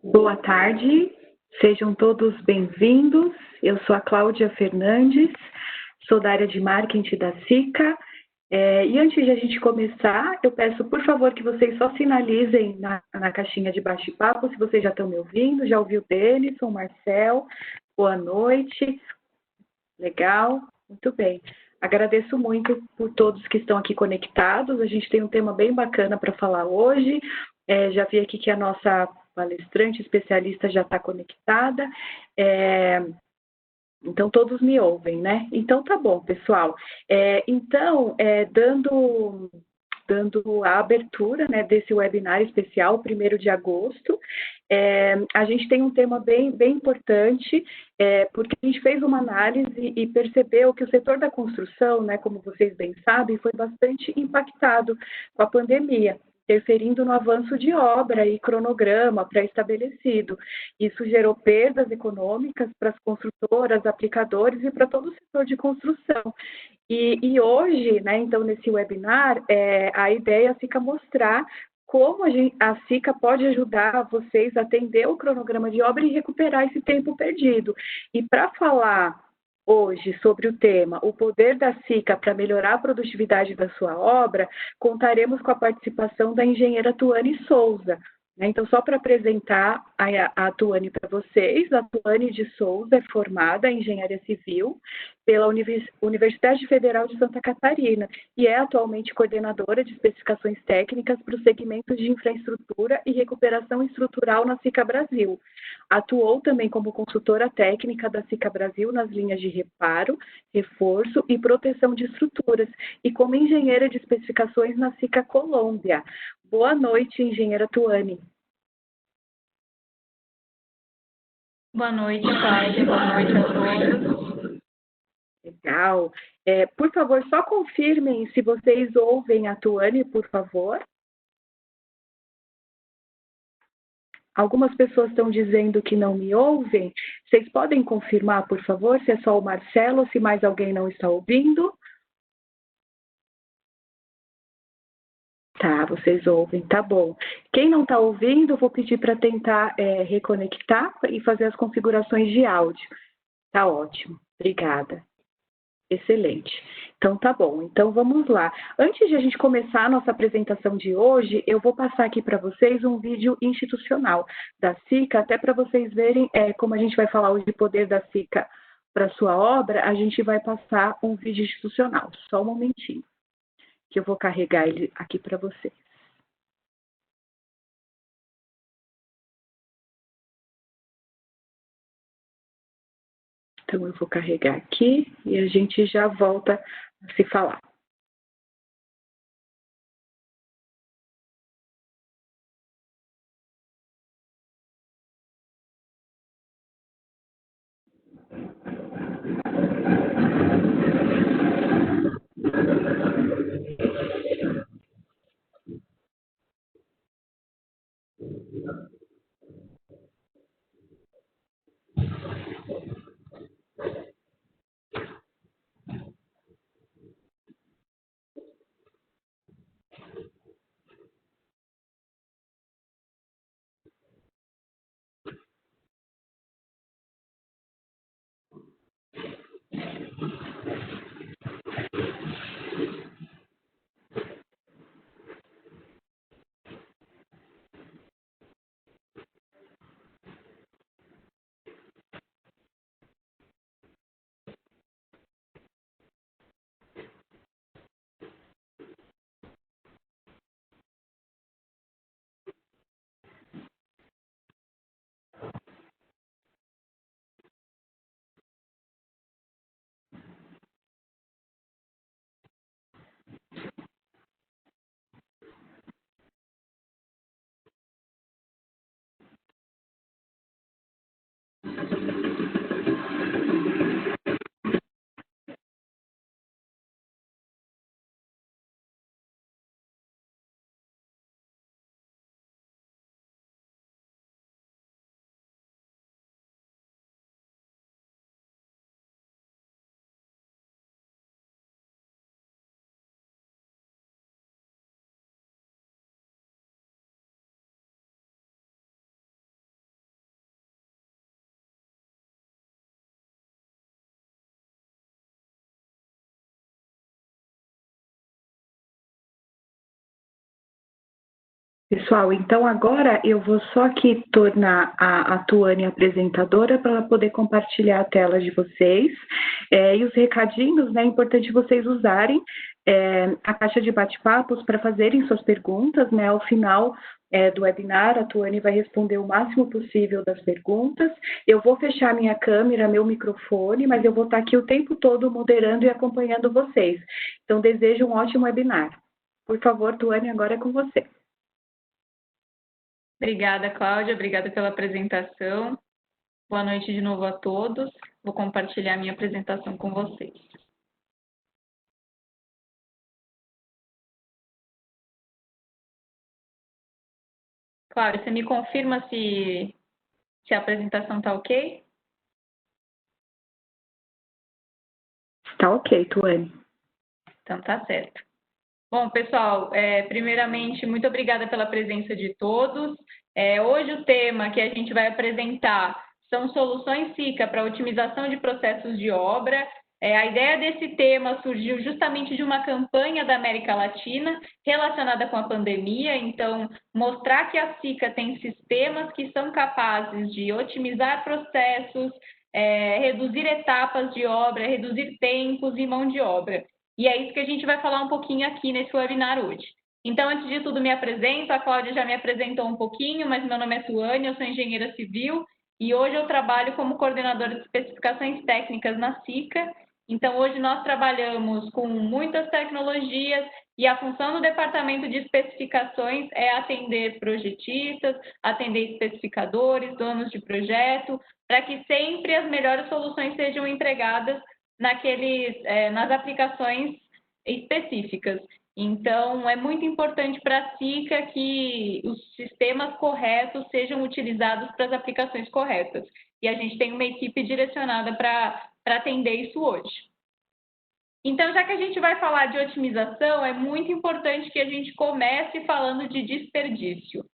Boa tarde, sejam todos bem-vindos. Eu sou a Cláudia Fernandes, sou da área de marketing da SICA. E antes de a gente começar, eu peço, por favor, que vocês só sinalizem na caixinha de bate-papo se vocês já estão me ouvindo, já ouviu o Denison, Marcel, boa noite. Legal, muito bem. Agradeço muito por todos que estão aqui conectados. A gente tem um tema bem bacana para falar hoje. Já vi aqui que a nossa palestrante especialista já está conectada. Então, todos me ouvem, né? Então, tá bom, pessoal. Dando a abertura, né, desse webinar especial, 1º de agosto, a gente tem um tema bem importante, porque a gente fez uma análise e percebeu que o setor da construção, né, como vocês bem sabem, foi bastante impactado com a pandemia, interferindo no avanço de obra e cronograma pré-estabelecido. Isso gerou perdas econômicas para as construtoras, aplicadores e para todo o setor de construção. E hoje, né, então, nesse webinar, a ideia fica mostrar como a SICA pode ajudar vocês a atender o cronograma de obra e recuperar esse tempo perdido. E para falar hoje sobre o tema O Poder da SICA para Melhorar a Produtividade da Sua Obra, contaremos com a participação da engenheira Tuane Souza. Então, só para apresentar a Tuane para vocês, a Tuane de Souza é formada em Engenharia Civil pela Universidade Federal de Santa Catarina e é atualmente coordenadora de especificações técnicas para os segmentos de infraestrutura e recuperação estrutural na SICA Brasil. Atuou também como consultora técnica da SICA Brasil nas linhas de reparo, reforço e proteção de estruturas e como engenheira de especificações na SICA Colômbia. Boa noite, engenheira Tuane. Boa noite, Cláudia. Boa noite a todos. Legal. Por favor, só confirmem se vocês ouvem a Tuane, por favor. Algumas pessoas estão dizendo que não me ouvem. Vocês podem confirmar, por favor, se é só o Marcelo ou se mais alguém não está ouvindo? Tá, vocês ouvem, tá bom. Quem não está ouvindo, vou pedir para tentar reconectar e fazer as configurações de áudio. Tá ótimo, obrigada. Excelente. Então, tá bom. Então, vamos lá. Antes de a gente começar a nossa apresentação de hoje, eu vou passar aqui para vocês um vídeo institucional da SICA, até para vocês verem como a gente vai falar hoje de poder da SICA para sua obra, a gente vai passar um vídeo institucional. Só um momentinho, que eu vou carregar ele aqui para vocês. Então, eu vou carregar aqui e a gente já volta a se falar. Pessoal, então agora eu vou só aqui tornar a Tuane apresentadora para ela poder compartilhar a tela de vocês. E os recadinhos, né? É importante vocês usarem a caixa de bate-papos para fazerem suas perguntas, né? Ao final do webinar, a Tuane vai responder o máximo possível das perguntas. Eu vou fechar minha câmera, meu microfone, mas eu vou estar aqui o tempo todo moderando e acompanhando vocês. Então, desejo um ótimo webinar. Por favor, Tuane, agora é com você. Obrigada, Cláudia. Obrigada pela apresentação. Boa noite de novo a todos. Vou compartilhar minha apresentação com vocês. Cláudia, você me confirma se a apresentação está ok? Está ok, Tuane. Então, tá certo. Bom, pessoal, primeiramente, muito obrigada pela presença de todos. Hoje o tema que a gente vai apresentar são soluções SICA para otimização de processos de obra. A ideia desse tema surgiu justamente de uma campanha da América Latina relacionada com a pandemia, então mostrar que a SICA tem sistemas que são capazes de otimizar processos, reduzir etapas de obra, reduzir tempos e mão de obra. E é isso que a gente vai falar um pouquinho aqui nesse webinar hoje. Então, antes de tudo, me apresento. A Cláudia já me apresentou um pouquinho, mas meu nome é Tuane, eu sou engenheira civil e hoje eu trabalho como coordenadora de especificações técnicas na SICA. Então, hoje nós trabalhamos com muitas tecnologias e a função do departamento de especificações é atender projetistas, atender especificadores, donos de projeto, para que sempre as melhores soluções sejam entregadas nas aplicações específicas. Então, é muito importante para a SICA que os sistemas corretos sejam utilizados para as aplicações corretas. E a gente tem uma equipe direcionada para atender isso hoje. Então, já que a gente vai falar de otimização, é muito importante que a gente comece falando de desperdício.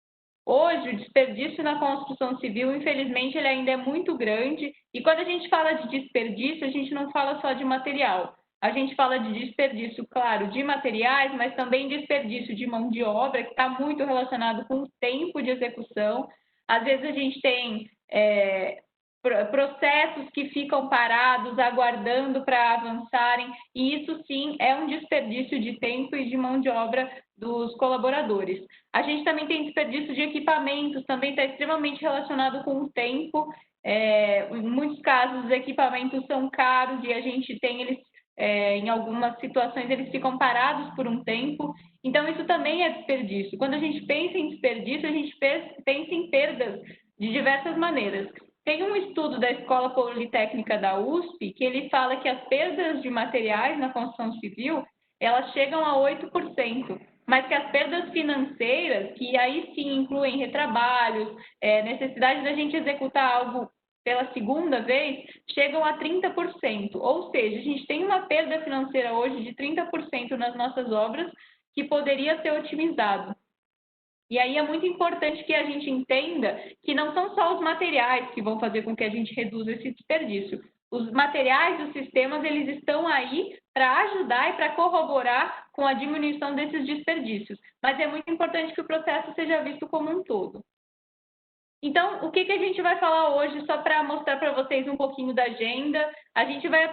Hoje, o desperdício na construção civil, infelizmente, ele ainda é muito grande. E quando a gente fala de desperdício, a gente não fala só de material. A gente fala de desperdício, claro, de materiais, mas também desperdício de mão de obra, que está muito relacionado com o tempo de execução. Às vezes a gente tem processos que ficam parados, aguardando para avançarem, e isso sim é um desperdício de tempo e de mão de obra dos colaboradores. A gente também tem desperdício de equipamentos, também está extremamente relacionado com o tempo. Em muitos casos, os equipamentos são caros e a gente tem eles, em algumas situações, eles ficam parados por um tempo. Então, isso também é desperdício. Quando a gente pensa em desperdício, a gente pensa em perdas de diversas maneiras. Tem um estudo da Escola Politécnica da USP que ele fala que as perdas de materiais na construção civil, elas chegam a 8%, mas que as perdas financeiras, que aí sim incluem retrabalhos, necessidade da gente executar algo pela segunda vez, chegam a 30%. Ou seja, a gente tem uma perda financeira hoje de 30% nas nossas obras que poderia ser otimizado. E aí é muito importante que a gente entenda que não são só os materiais que vão fazer com que a gente reduza esse desperdício. Os materiais, os sistemas, eles estão aí para ajudar e para corroborar com a diminuição desses desperdícios. Mas é muito importante que o processo seja visto como um todo. Então, o que a gente vai falar hoje, só para mostrar para vocês um pouquinho da agenda? A gente vai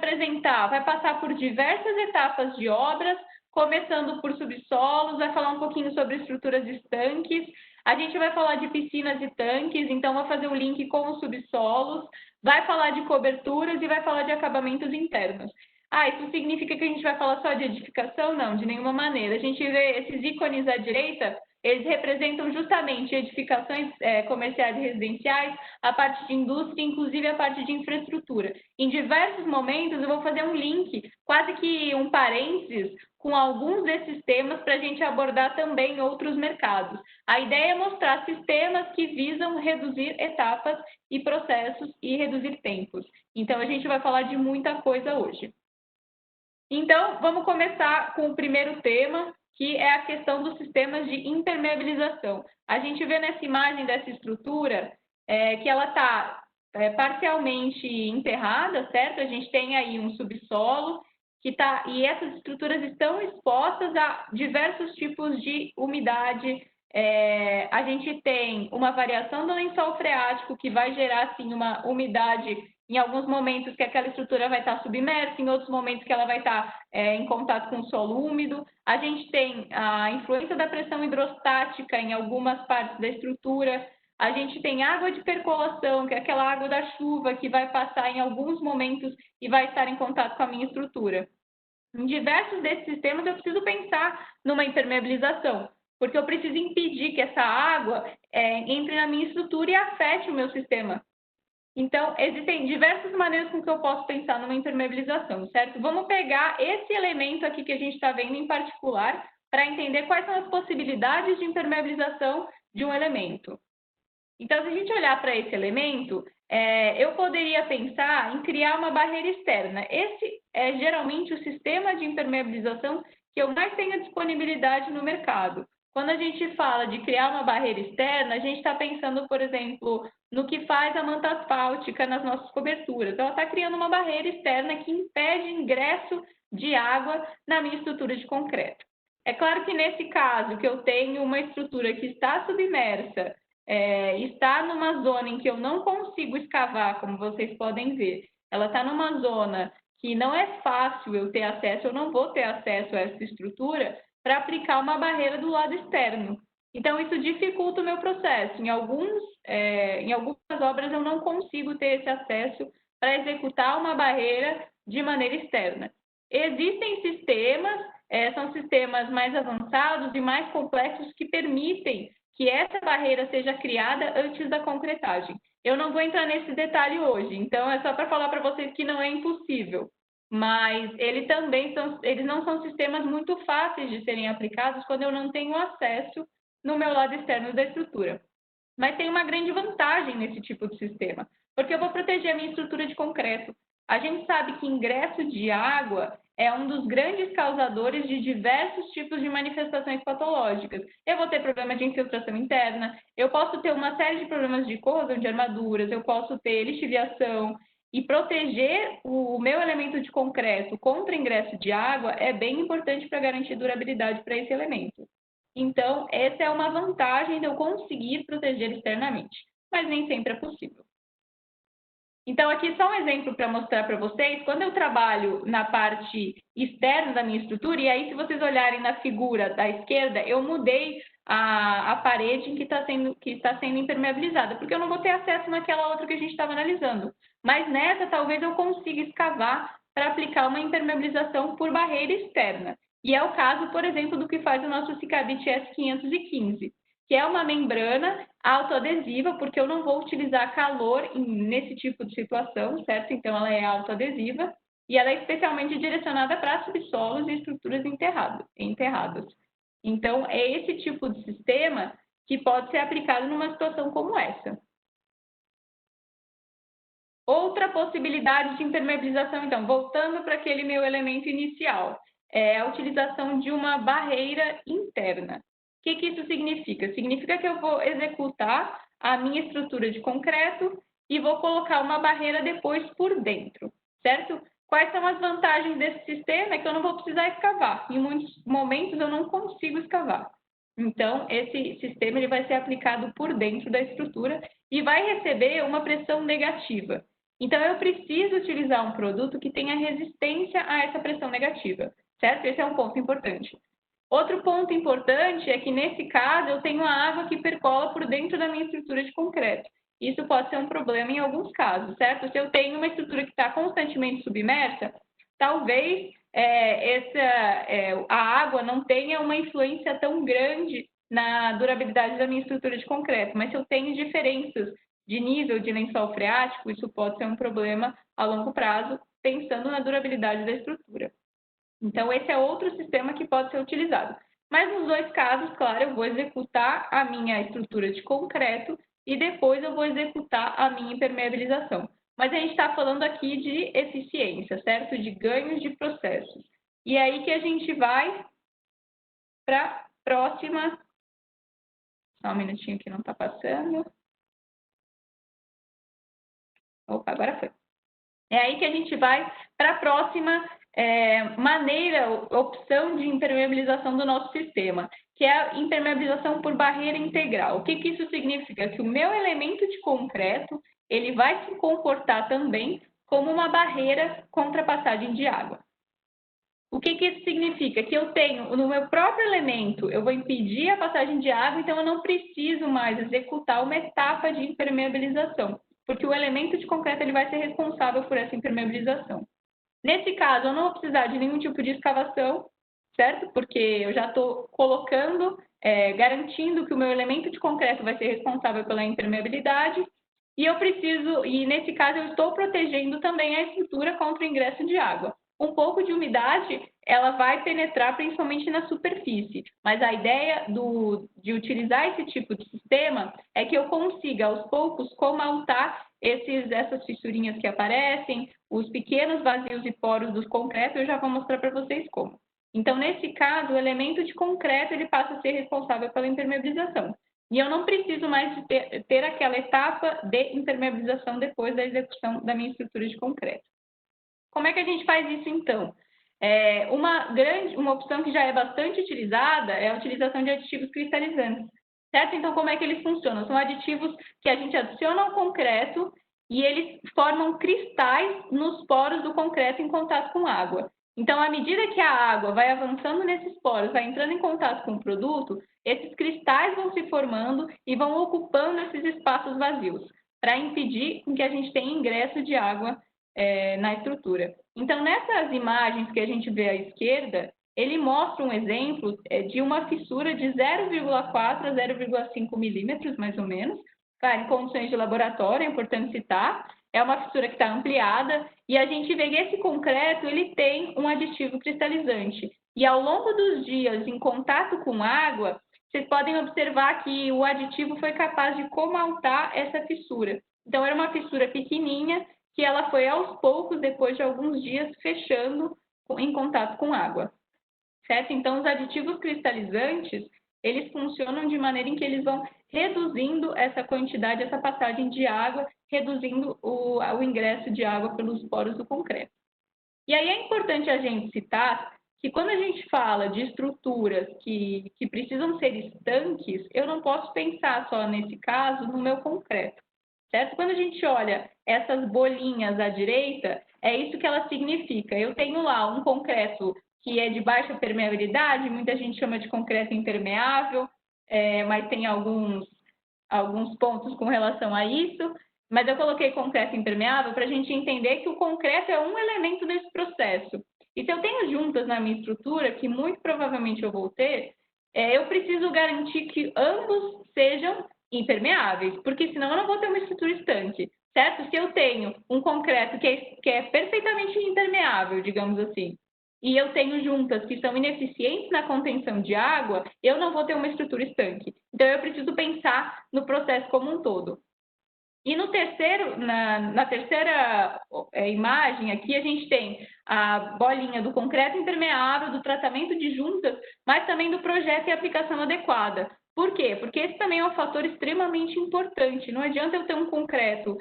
passar por diversas etapas de obras, começando por subsolos, vai falar um pouquinho sobre estruturas estanques, a gente vai falar de piscinas e tanques, então vou fazer um link com os subsolos, vai falar de coberturas e vai falar de acabamentos internos. Isso significa que a gente vai falar só de edificação? Não, de nenhuma maneira. A gente vê esses ícones à direita, eles representam justamente edificações comerciais e residenciais, a parte de indústria, inclusive a parte de infraestrutura. Em diversos momentos, eu vou fazer um link, quase que um parênteses, com alguns desses temas para a gente abordar também outros mercados. A ideia é mostrar sistemas que visam reduzir etapas e processos e reduzir tempos. Então, a gente vai falar de muita coisa hoje. Então, vamos começar com o primeiro tema, que é a questão dos sistemas de impermeabilização. A gente vê nessa imagem dessa estrutura que ela está parcialmente enterrada, certo? A gente tem aí um subsolo, e essas estruturas estão expostas a diversos tipos de umidade, A gente tem uma variação do lençol freático que vai gerar assim, uma umidade em alguns momentos que aquela estrutura vai estar submersa, em outros momentos que ela vai estar em contato com o solo úmido. A gente tem a influência da pressão hidrostática em algumas partes da estrutura. A gente tem água de percolação, que é aquela água da chuva que vai passar em alguns momentos e vai estar em contato com a minha estrutura. Em diversos desses sistemas, eu preciso pensar numa impermeabilização, porque eu preciso impedir que essa água entre na minha estrutura e afete o meu sistema. Então, existem diversas maneiras com que eu posso pensar numa impermeabilização, certo? Vamos pegar esse elemento aqui que a gente está vendo em particular para entender quais são as possibilidades de impermeabilização de um elemento. Então, se a gente olhar para esse elemento, eu poderia pensar em criar uma barreira externa. Esse é geralmente o sistema de impermeabilização que eu mais tenho disponibilidade no mercado. Quando a gente fala de criar uma barreira externa, a gente está pensando, por exemplo, no que faz a manta asfáltica nas nossas coberturas. Ela está criando uma barreira externa que impede ingresso de água na minha estrutura de concreto. É claro que nesse caso, que eu tenho uma estrutura que está submersa, está numa zona em que eu não consigo escavar, como vocês podem ver. Ela está numa zona que não é fácil eu ter acesso, eu não vou ter acesso a essa estrutura para aplicar uma barreira do lado externo. Então, isso dificulta o meu processo. Em algumas obras, eu não consigo ter esse acesso para executar uma barreira de maneira externa. Existem sistemas, são sistemas mais avançados e mais complexos que permitem que essa barreira seja criada antes da concretagem. Eu não vou entrar nesse detalhe hoje, então é só para falar para vocês que não é impossível, mas eles não são sistemas muito fáceis de serem aplicados quando eu não tenho acesso no meu lado externo da estrutura. Mas tem uma grande vantagem nesse tipo de sistema, porque eu vou proteger a minha estrutura de concreto. A gente sabe que ingresso de água é um dos grandes causadores de diversos tipos de manifestações patológicas. Eu vou ter problema de infiltração interna, eu posso ter uma série de problemas de corrosão de armaduras, eu posso ter lixiviação, e proteger o meu elemento de concreto contra ingresso de água é bem importante para garantir durabilidade para esse elemento. Então, essa é uma vantagem de eu conseguir proteger externamente, mas nem sempre é possível. Então, aqui só um exemplo para mostrar para vocês, quando eu trabalho na parte externa da minha estrutura, e aí se vocês olharem na figura da esquerda, eu mudei a parede que está sendo impermeabilizada, porque eu não vou ter acesso naquela outra que a gente estava analisando. Mas nessa, talvez eu consiga escavar para aplicar uma impermeabilização por barreira externa. E é o caso, por exemplo, do que faz o nosso Cicabit S515, que é uma membrana autoadesiva, porque eu não vou utilizar calor nesse tipo de situação, certo? Então, ela é autoadesiva e ela é especialmente direcionada para subsolos e estruturas enterradas. Então, é esse tipo de sistema que pode ser aplicado numa situação como essa. Outra possibilidade de impermeabilização, então, voltando para aquele meu elemento inicial, é a utilização de uma barreira interna. O que isso significa? Significa que eu vou executar a minha estrutura de concreto e vou colocar uma barreira depois por dentro, certo? Quais são as vantagens desse sistema? É que eu não vou precisar escavar. Em muitos momentos eu não consigo escavar. Então, esse sistema ele vai ser aplicado por dentro da estrutura e vai receber uma pressão negativa. Então, eu preciso utilizar um produto que tenha resistência a essa pressão negativa, certo? Esse é um ponto importante. Outro ponto importante é que, nesse caso, eu tenho a água que percola por dentro da minha estrutura de concreto. Isso pode ser um problema em alguns casos, certo? Se eu tenho uma estrutura que está constantemente submersa, talvez a água não tenha uma influência tão grande na durabilidade da minha estrutura de concreto, mas se eu tenho diferenças de nível de lençol freático, isso pode ser um problema a longo prazo, pensando na durabilidade da estrutura. Então, esse é outro sistema que pode ser utilizado. Mas nos dois casos, claro, eu vou executar a minha estrutura de concreto e depois eu vou executar a minha impermeabilização. Mas a gente está falando aqui de eficiência, certo? De ganhos de processos. E é aí que a gente vai para a próxima. Só um minutinho que não está passando. Opa, agora foi. É aí que a gente vai para a próxima opção de impermeabilização do nosso sistema, que é a impermeabilização por barreira integral. O que isso significa? Que o meu elemento de concreto ele vai se comportar também como uma barreira contra a passagem de água. O que isso significa? Que eu tenho, no meu próprio elemento, eu vou impedir a passagem de água, então eu não preciso mais executar uma etapa de impermeabilização, porque o elemento de concreto ele vai ser responsável por essa impermeabilização. Nesse caso, eu não vou precisar de nenhum tipo de escavação, certo? Porque eu já estou colocando, garantindo que o meu elemento de concreto vai ser responsável pela impermeabilidade, e nesse caso eu estou protegendo também a estrutura contra o ingresso de água. Um pouco de umidade, ela vai penetrar principalmente na superfície, mas a ideia de utilizar esse tipo de sistema é que eu consiga, aos poucos, comaltar essas fissurinhas que aparecem, os pequenos vazios e poros do concreto, eu já vou mostrar para vocês como. Então, nesse caso, o elemento de concreto ele passa a ser responsável pela impermeabilização. E eu não preciso mais ter aquela etapa de impermeabilização depois da execução da minha estrutura de concreto. Como é que a gente faz isso, então? Uma opção que já é bastante utilizada é a utilização de aditivos cristalizantes, certo? Então, como é que eles funcionam? São aditivos que a gente adiciona ao concreto e eles formam cristais nos poros do concreto em contato com água. Então, à medida que a água vai avançando nesses poros, vai entrando em contato com o produto, esses cristais vão se formando e vão ocupando esses espaços vazios, para impedir que a gente tenha ingresso de água na estrutura. Então, nessas imagens que a gente vê à esquerda, ele mostra um exemplo de uma fissura de 0,4 a 0,5 milímetros, mais ou menos. Claro, em condições de laboratório, é importante citar. É uma fissura que está ampliada e a gente vê que esse concreto ele tem um aditivo cristalizante. E ao longo dos dias, em contato com água, vocês podem observar que o aditivo foi capaz de comaltar essa fissura. Então, era uma fissura pequenininha que ela foi aos poucos, depois de alguns dias, fechando em contato com água, certo? Então, os aditivos cristalizantes, eles funcionam de maneira em que eles vão reduzindo essa quantidade, essa passagem de água, reduzindo o ingresso de água pelos poros do concreto. E aí é importante a gente citar que quando a gente fala de estruturas que precisam ser estanques, eu não posso pensar só nesse caso no meu concreto. Certo? Quando a gente olha essas bolinhas à direita, é isso que ela significa. Eu tenho lá um concreto que é de baixa permeabilidade, muita gente chama de concreto impermeável, mas tem alguns pontos com relação a isso. Mas eu coloquei concreto impermeável para a gente entender que o concreto é um elemento desse processo. E se eu tenho juntas na minha estrutura, que muito provavelmente eu vou ter, eu preciso garantir que ambos sejam impermeáveis, porque senão eu não vou ter uma estrutura estanque, certo? Se eu tenho um concreto que é perfeitamente impermeável, digamos assim, e eu tenho juntas que são ineficientes na contenção de água, eu não vou ter uma estrutura estanque. Então, eu preciso pensar no processo como um todo. E no terceiro, na terceira imagem aqui, a gente tem a bolinha do concreto impermeável, do tratamento de juntas, mas também do projeto e aplicação adequada. Por quê? Porque esse também é um fator extremamente importante. Não adianta eu ter um concreto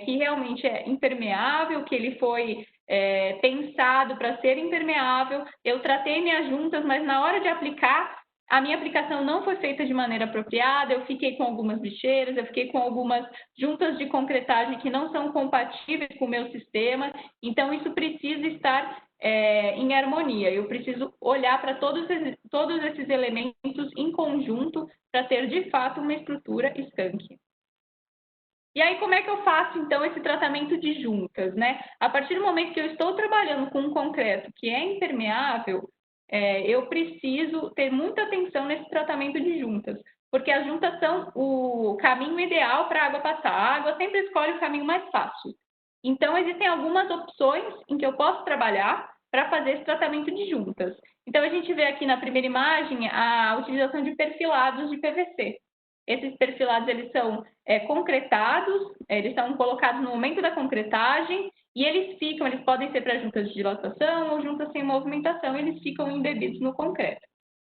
que realmente é impermeável, que ele foi pensado para ser impermeável, eu tratei minhas juntas, mas na hora de aplicar, a minha aplicação não foi feita de maneira apropriada, eu fiquei com algumas bicheiras, eu fiquei com algumas juntas de concretagem que não são compatíveis com o meu sistema, então isso precisa estar em harmonia. Eu preciso olhar para todos esses elementos em conjunto para ter, de fato, uma estrutura estanque. E aí, como é que eu faço, então, esse tratamento de juntas, né? A partir do momento que eu estou trabalhando com um concreto que é impermeável, eu preciso ter muita atenção nesse tratamento de juntas, porque as juntas são o caminho ideal para a água passar. A água sempre escolhe o caminho mais fácil. Então, existem algumas opções em que eu posso trabalhar para fazer esse tratamento de juntas. Então, a gente vê aqui na primeira imagem a utilização de perfilados de PVC. Esses perfilados, eles são concretados, eles são colocados no momento da concretagem e eles podem ser para juntas de dilatação ou juntas sem movimentação, eles ficam embebidos no concreto.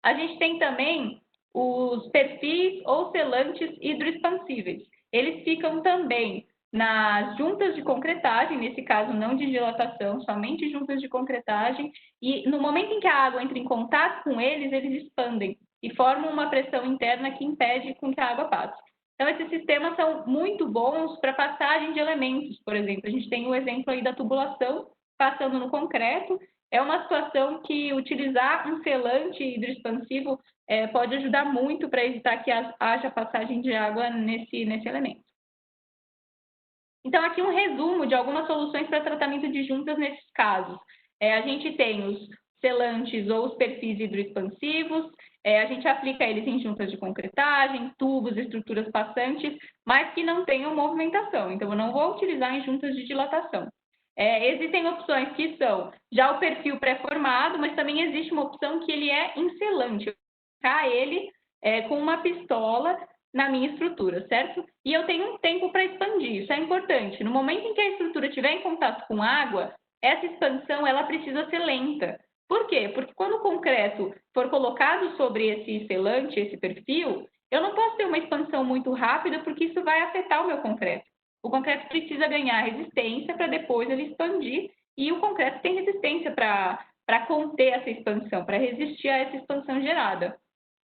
A gente tem também os perfis ou selantes hidroexpansíveis. Eles ficam também nas juntas de concretagem, nesse caso não de dilatação, somente juntas de concretagem, e no momento em que a água entra em contato com eles, eles expandem e formam uma pressão interna que impede com que a água passe. Então, esses sistemas são muito bons para passagem de elementos, por exemplo. A gente tem o exemplo aí da tubulação passando no concreto. É uma situação que utilizar um selante hidroexpansivo pode ajudar muito para evitar que haja passagem de água nesse elemento. Então, aqui um resumo de algumas soluções para tratamento de juntas nesses casos. A gente tem os selantes ou os perfis hidroexpansivos, a gente aplica eles em juntas de concretagem, tubos, estruturas passantes, mas que não tenham movimentação. Então, eu não vou utilizar em juntas de dilatação. Existem opções que são já o perfil pré-formado, mas também existe uma opção que ele é em selante. Eu vou colocar ele com uma pistola na minha estrutura, certo? E eu tenho um tempo para expandir, isso é importante. No momento em que a estrutura estiver em contato com água, essa expansão ela precisa ser lenta. Por quê? Porque quando o concreto for colocado sobre esse selante, esse perfil, eu não posso ter uma expansão muito rápida, porque isso vai afetar o meu concreto. O concreto precisa ganhar resistência para depois ele expandir, e o concreto tem resistência para conter essa expansão, para resistir a essa expansão gerada.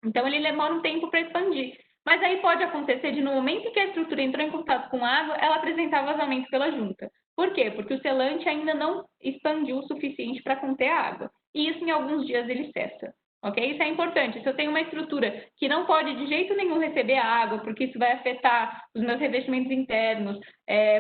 Então, ele demora um tempo para expandir. Mas aí pode acontecer de, no momento em que a estrutura entrou em contato com água, ela apresentar vazamento pela junta. Por quê? Porque o selante ainda não expandiu o suficiente para conter a água. E isso, em alguns dias, ele cessa. Ok? Isso é importante. Se eu tenho uma estrutura que não pode de jeito nenhum receber água, porque isso vai afetar os meus revestimentos internos,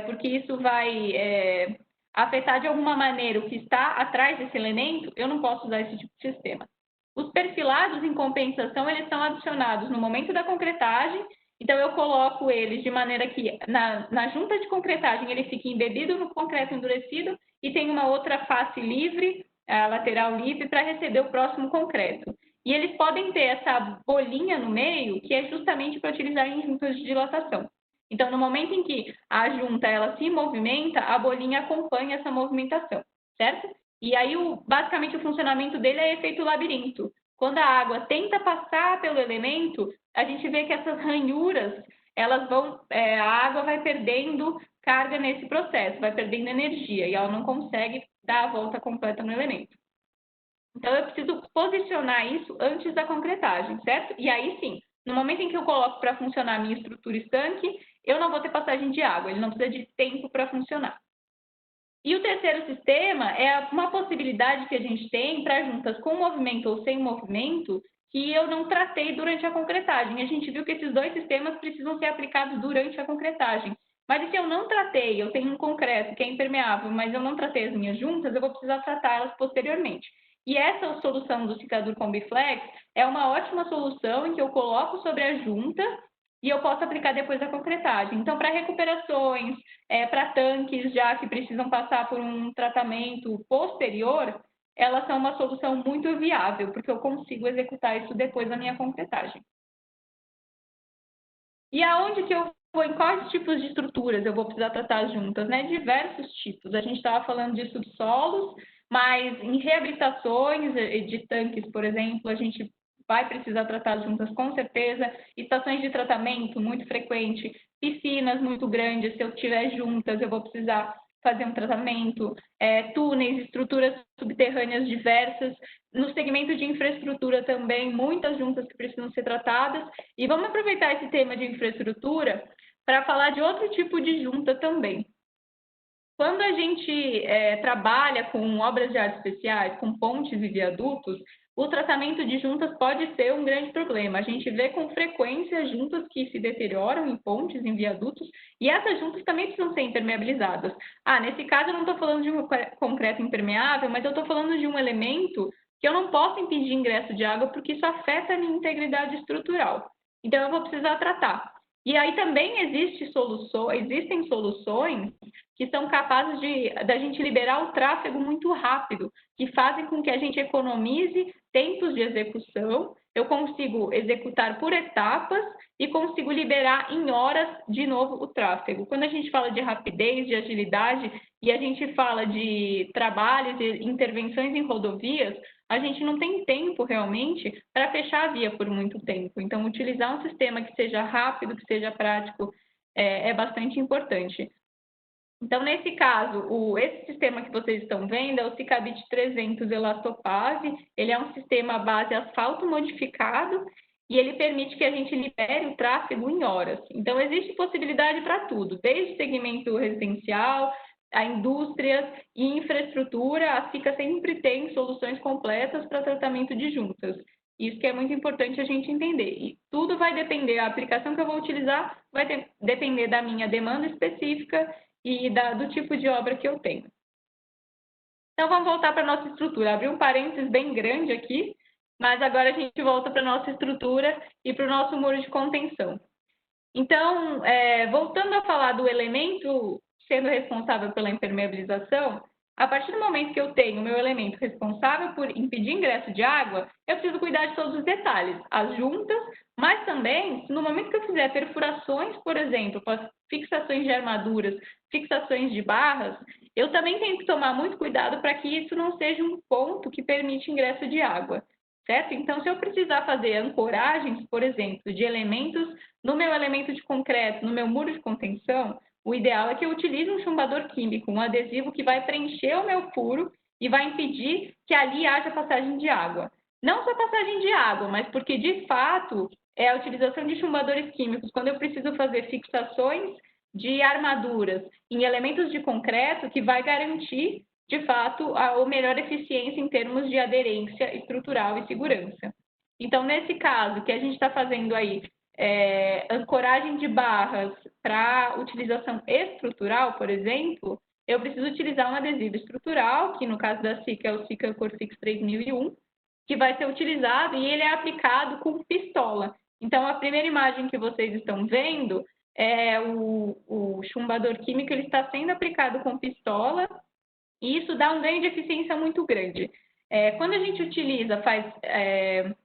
porque isso vai afetar de alguma maneira o que está atrás desse elemento, eu não posso usar esse tipo de sistema. Os perfilados, em compensação, eles são adicionados no momento da concretagem, então eu coloco eles de maneira que na junta de concretagem ele fique embebido no concreto endurecido e tem uma outra face livre, a lateral livre, para receber o próximo concreto. E eles podem ter essa bolinha no meio, que é justamente para utilizar em juntas de dilatação. Então, no momento em que a junta ela se movimenta, a bolinha acompanha essa movimentação, certo? E aí, basicamente, o funcionamento dele é efeito labirinto. Quando a água tenta passar pelo elemento, a gente vê que essas ranhuras, elas vão, a água vai perdendo carga nesse processo, vai perdendo energia, e ela não consegue dar a volta completa no elemento. Então, eu preciso posicionar isso antes da concretagem, certo? E aí, sim, no momento em que eu coloco para funcionar a minha estrutura estanque, eu não vou ter passagem de água, ele não precisa de tempo para funcionar. E o terceiro sistema é uma possibilidade que a gente tem para juntas com movimento ou sem movimento, que eu não tratei durante a concretagem. A gente viu que esses dois sistemas precisam ser aplicados durante a concretagem. Mas e se eu não tratei, eu tenho um concreto que é impermeável, mas eu não tratei as minhas juntas, eu vou precisar tratá-las posteriormente. E essa solução do Cicador Combiflex é uma ótima solução em que eu coloco sobre a junta e eu posso aplicar depois da concretagem. Então, para recuperações, para tanques já que precisam passar por um tratamento posterior, elas são uma solução muito viável, porque eu consigo executar isso depois da minha concretagem. E aonde que eu vou, em quais tipos de estruturas eu vou precisar tratar as juntas, né? Diversos tipos. A gente estava falando de subsolos, mas em reabilitações de tanques, por exemplo, a gente vai precisar tratar as juntas com certeza. Estações de tratamento, muito frequente. Piscinas muito grandes, se eu tiver juntas, eu vou precisar fazer um tratamento. Túneis, estruturas subterrâneas diversas. No segmento de infraestrutura também, muitas juntas que precisam ser tratadas. E vamos aproveitar esse tema de infraestrutura para falar de outro tipo de junta também. Quando a gente trabalha com obras de áreas especiais, com pontes e viadutos, o tratamento de juntas pode ser um grande problema. A gente vê com frequência juntas que se deterioram em pontes, em viadutos, e essas juntas também precisam ser impermeabilizadas. Nesse caso eu não estou falando de um concreto impermeável, mas eu estou falando de um elemento que eu não posso impedir ingresso de água porque isso afeta a minha integridade estrutural. Então, eu vou precisar tratar. E aí também existem soluções que são capazes da gente liberar o tráfego muito rápido, que fazem com que a gente economize tempos de execução, eu consigo executar por etapas e consigo liberar em horas de novo o tráfego. Quando a gente fala de rapidez, de agilidade e a gente fala de trabalhos e intervenções em rodovias, a gente não tem tempo realmente para fechar a via por muito tempo. Então, utilizar um sistema que seja rápido, que seja prático, é bastante importante. Então, nesse caso, esse sistema que vocês estão vendo é o Cicabit 300 Elastopase. Ele é um sistema à base asfalto modificado e ele permite que a gente libere o tráfego em horas. Então, existe possibilidade para tudo, desde segmento residencial, a indústrias e infraestrutura. A Cica sempre tem soluções completas para tratamento de juntas. Isso que é muito importante a gente entender. E tudo vai depender, a aplicação que eu vou utilizar vai depender da minha demanda específica e do tipo de obra que eu tenho. Então, vamos voltar para a nossa estrutura. Abri um parênteses bem grande aqui, mas agora a gente volta para a nossa estrutura e para o nosso muro de contenção. Então, voltando a falar do elemento sendo responsável pela impermeabilização, a partir do momento que eu tenho o meu elemento responsável por impedir ingresso de água, eu preciso cuidar de todos os detalhes, as juntas, mas também, no momento que eu fizer perfurações, por exemplo, com as fixações de armaduras, fixações de barras, eu também tenho que tomar muito cuidado para que isso não seja um ponto que permite ingresso de água, certo? Então, se eu precisar fazer ancoragens, por exemplo, de elementos no meu elemento de concreto, no meu muro de contenção, o ideal é que eu utilize um chumbador químico, um adesivo que vai preencher o meu furo e vai impedir que ali haja passagem de água. Não só passagem de água, mas porque, de fato, é a utilização de chumbadores químicos, quando eu preciso fazer fixações de armaduras em elementos de concreto, que vai garantir, de fato, a melhor eficiência em termos de aderência estrutural e segurança. Então, nesse caso, que a gente está fazendo aí, ancoragem de barras para utilização estrutural, por exemplo, eu preciso utilizar um adesivo estrutural, que no caso da Cica é o Cica Corfix 3001, que vai ser utilizado e ele é aplicado com pistola. Então, a primeira imagem que vocês estão vendo é o chumbador químico, ele está sendo aplicado com pistola e isso dá um ganho de eficiência muito grande. Quando a gente faz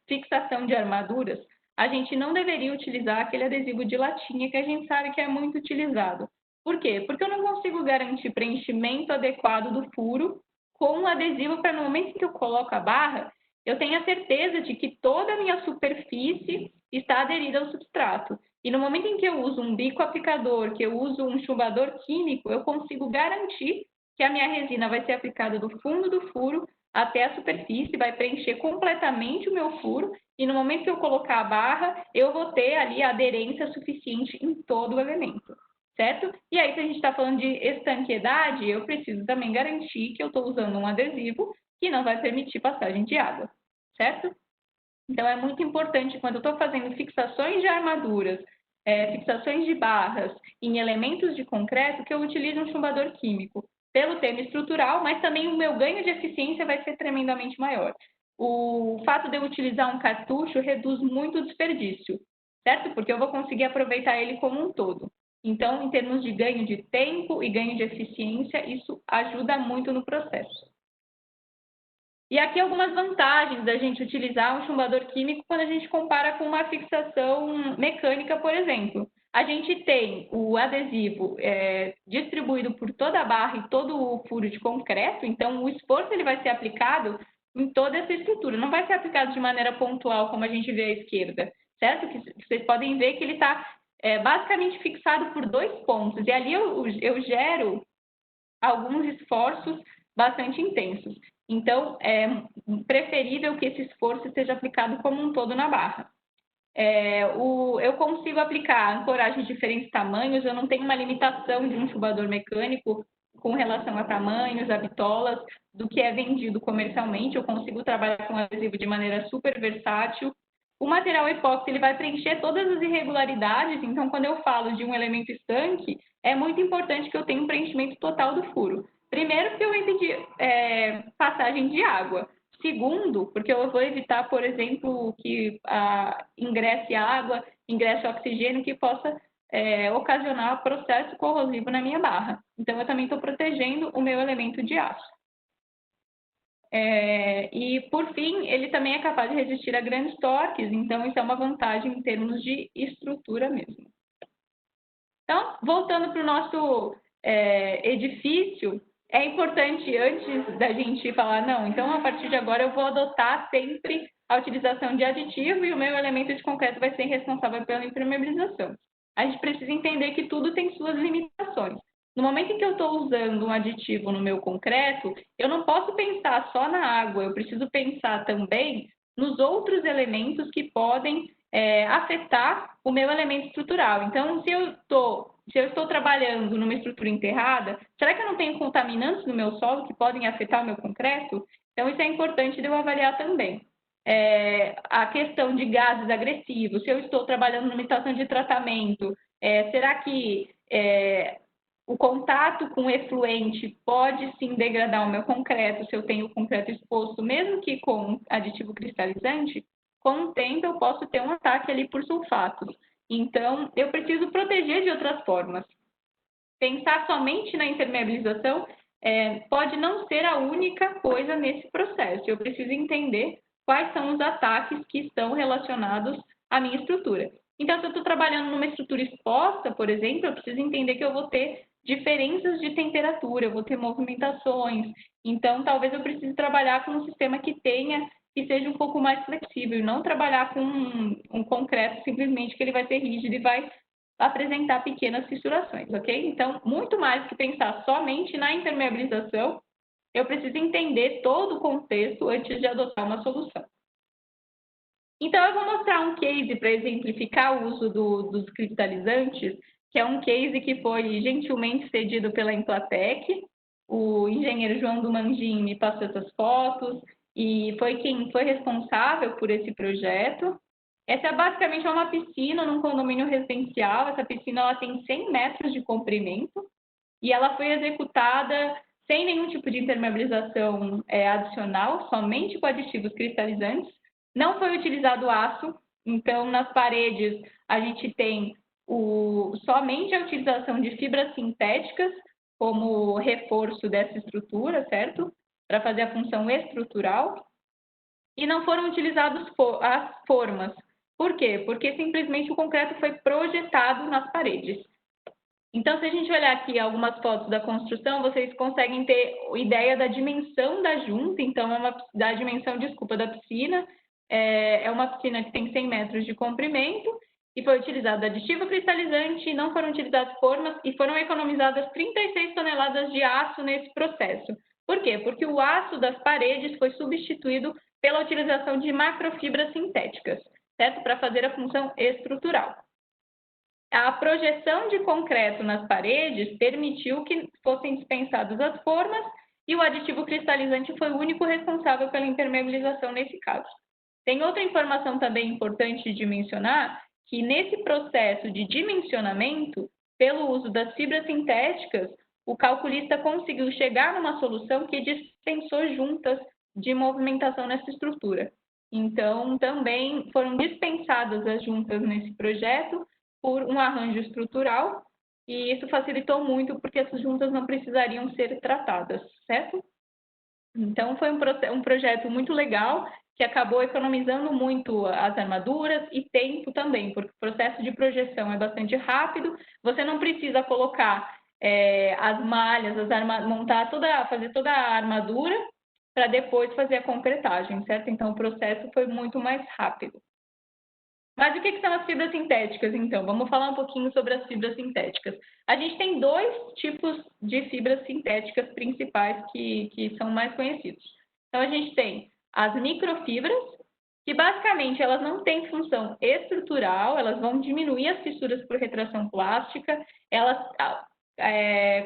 fixação de armaduras, a gente não deveria utilizar aquele adesivo de latinha que a gente sabe que é muito utilizado. Por quê? Porque eu não consigo garantir preenchimento adequado do furo com o adesivo para no momento em que eu coloco a barra, eu tenha certeza de que toda a minha superfície está aderida ao substrato. E no momento em que eu uso um bico aplicador, que eu uso um chumbador químico, eu consigo garantir que a minha resina vai ser aplicada do fundo do furo até a superfície, vai preencher completamente o meu furo e no momento que eu colocar a barra, eu vou ter ali a aderência suficiente em todo o elemento, certo? E aí, se a gente está falando de estanqueidade, eu preciso também garantir que eu estou usando um adesivo que não vai permitir passagem de água, certo? Então, é muito importante, quando eu estou fazendo fixações de armaduras, fixações de barras em elementos de concreto, que eu utilize um chumbador químico, pelo tema estrutural, mas também o meu ganho de eficiência vai ser tremendamente maior. O fato de eu utilizar um cartucho reduz muito o desperdício, certo? Porque eu vou conseguir aproveitar ele como um todo. Então, em termos de ganho de tempo e ganho de eficiência, isso ajuda muito no processo. E aqui algumas vantagens da gente utilizar um chumbador químico quando a gente compara com uma fixação mecânica, por exemplo. A gente tem o adesivo distribuído por toda a barra e todo o furo de concreto, então o esforço ele vai ser aplicado em toda essa estrutura, não vai ser aplicado de maneira pontual, como a gente vê à esquerda, certo? Que vocês podem ver que ele está basicamente fixado por 2 pontos, e ali eu gero alguns esforços bastante intensos. Então, é preferível que esse esforço seja aplicado como um todo na barra. Eu consigo aplicar ancoragem de diferentes tamanhos, eu não tenho uma limitação de um chubador mecânico com relação a tamanhos, a bitolas, do que é vendido comercialmente. Eu consigo trabalhar com adesivo de maneira super versátil. O material epóxi ele vai preencher todas as irregularidades, então quando eu falo de um elemento estanque, é muito importante que eu tenha um preenchimento total do furo. Primeiro, porque eu vou impedir passagem de água. Segundo, porque eu vou evitar, por exemplo, que ingresse água, ingresse oxigênio que possa ocasionar processo corrosivo na minha barra. Então, eu também estou protegendo o meu elemento de aço. E, por fim, ele também é capaz de resistir a grandes torques, então isso é uma vantagem em termos de estrutura mesmo. Então, voltando para o nosso edifício, é importante, antes da gente falar, não, então a partir de agora eu vou adotar sempre a utilização de aditivo e o meu elemento de concreto vai ser responsável pela impermeabilização. A gente precisa entender que tudo tem suas limitações. No momento em que eu estou usando um aditivo no meu concreto, eu não posso pensar só na água, eu preciso pensar também nos outros elementos que podem afetar o meu elemento estrutural. Então, se eu estou trabalhando numa estrutura enterrada, será que eu não tenho contaminantes no meu solo que podem afetar o meu concreto? Então, isso é importante de eu avaliar também. A questão de gases agressivos, se eu estou trabalhando numa estação de tratamento, será que o contato com o efluente pode sim degradar o meu concreto, se eu tenho o concreto exposto, mesmo que com aditivo cristalizante? Com o tempo eu posso ter um ataque ali por sulfatos. Então, eu preciso proteger de outras formas. Pensar somente na impermeabilização pode não ser a única coisa nesse processo. Eu preciso entender quais são os ataques que estão relacionados à minha estrutura. Então, se eu estou trabalhando numa estrutura exposta, por exemplo, eu preciso entender que eu vou ter diferenças de temperatura, eu vou ter movimentações. Então, talvez eu precise trabalhar com um sistema que seja um pouco mais flexível, e não trabalhar com um concreto simplesmente que ele vai ser rígido e vai apresentar pequenas fissurações, ok? Então, muito mais que pensar somente na impermeabilização, eu preciso entender todo o contexto antes de adotar uma solução. Então, eu vou mostrar um case para exemplificar o uso dos cristalizantes, que é um case que foi gentilmente cedido pela Emplatec. O engenheiro João do Mandim me passou essas fotos e foi quem foi responsável por esse projeto. Essa basicamente é uma piscina num condomínio residencial. Essa piscina ela tem 100 metros de comprimento e ela foi executada sem nenhum tipo de impermeabilização adicional, somente com aditivos cristalizantes. Não foi utilizado aço, então nas paredes a gente tem somente a utilização de fibras sintéticas como reforço dessa estrutura, certo? Para fazer a função estrutural. E não foram utilizadas as formas. Por quê? Porque simplesmente o concreto foi projetado nas paredes. Então, se a gente olhar aqui algumas fotos da construção, vocês conseguem ter ideia da dimensão da junta. Então, da dimensão, desculpa, da piscina. É uma piscina que tem 100 metros de comprimento e foi utilizado aditivo cristalizante, não foram utilizadas formas e foram economizadas 36 toneladas de aço nesse processo. Por quê? Porque o aço das paredes foi substituído pela utilização de macrofibras sintéticas, certo? Para fazer a função estrutural. A projeção de concreto nas paredes permitiu que fossem dispensadas as formas e o aditivo cristalizante foi o único responsável pela impermeabilização nesse caso. Tem outra informação também importante de mencionar, que nesse processo de dimensionamento, pelo uso das fibras sintéticas, o calculista conseguiu chegar numa solução que dispensou juntas de movimentação nessa estrutura. Então, também foram dispensadas as juntas nesse projeto por um arranjo estrutural, e isso facilitou muito porque essas juntas não precisariam ser tratadas, certo? Então, foi um projeto muito legal, que acabou economizando muito as armaduras e tempo também, porque o processo de projeção é bastante rápido, você não precisa colocar as malhas, fazer toda a armadura para depois fazer a concretagem, certo? Então, o processo foi muito mais rápido. Mas o que são as fibras sintéticas, então? Vamos falar um pouquinho sobre as fibras sintéticas. A gente tem dois tipos de fibras sintéticas principais que são mais conhecidos. Então, a gente tem as microfibras, que basicamente elas não têm função estrutural, elas vão diminuir as fissuras por retração plástica, elas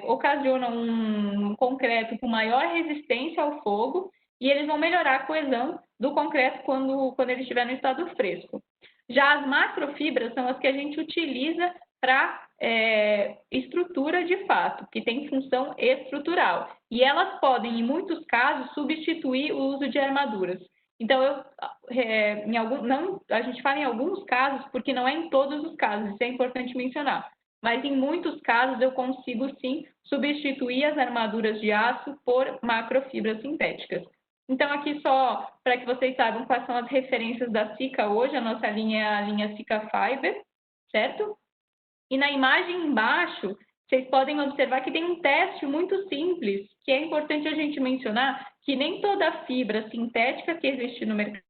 ocasionam um concreto com maior resistência ao fogo e eles vão melhorar a coesão do concreto quando ele estiver no estado fresco. Já as macrofibras são as que a gente utiliza para estrutura de fato, que tem função estrutural. E elas podem, em muitos casos, substituir o uso de armaduras. Então, a gente fala em alguns casos, porque não é em todos os casos, isso é importante mencionar. Mas em muitos casos eu consigo sim substituir as armaduras de aço por macrofibras sintéticas. Então, aqui só para que vocês saibam quais são as referências da Sika hoje, a nossa linha é a linha Sika Fiber, certo? E na imagem embaixo, vocês podem observar que tem um teste muito simples, que é importante a gente mencionar que nem toda fibra sintética que existe no mercado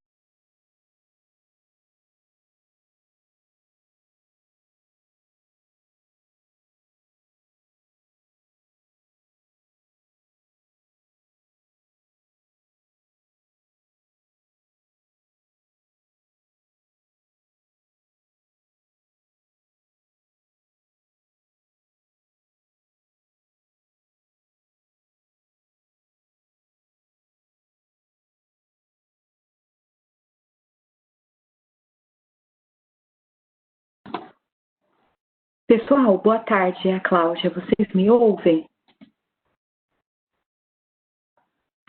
Pessoal, boa tarde, é a Cláudia. Vocês me ouvem?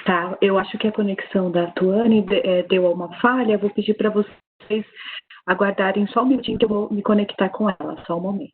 Tá, eu acho que a conexão da Tuane deu uma falha. Eu vou pedir para vocês aguardarem só um minutinho que eu vou me conectar com ela, só um momento.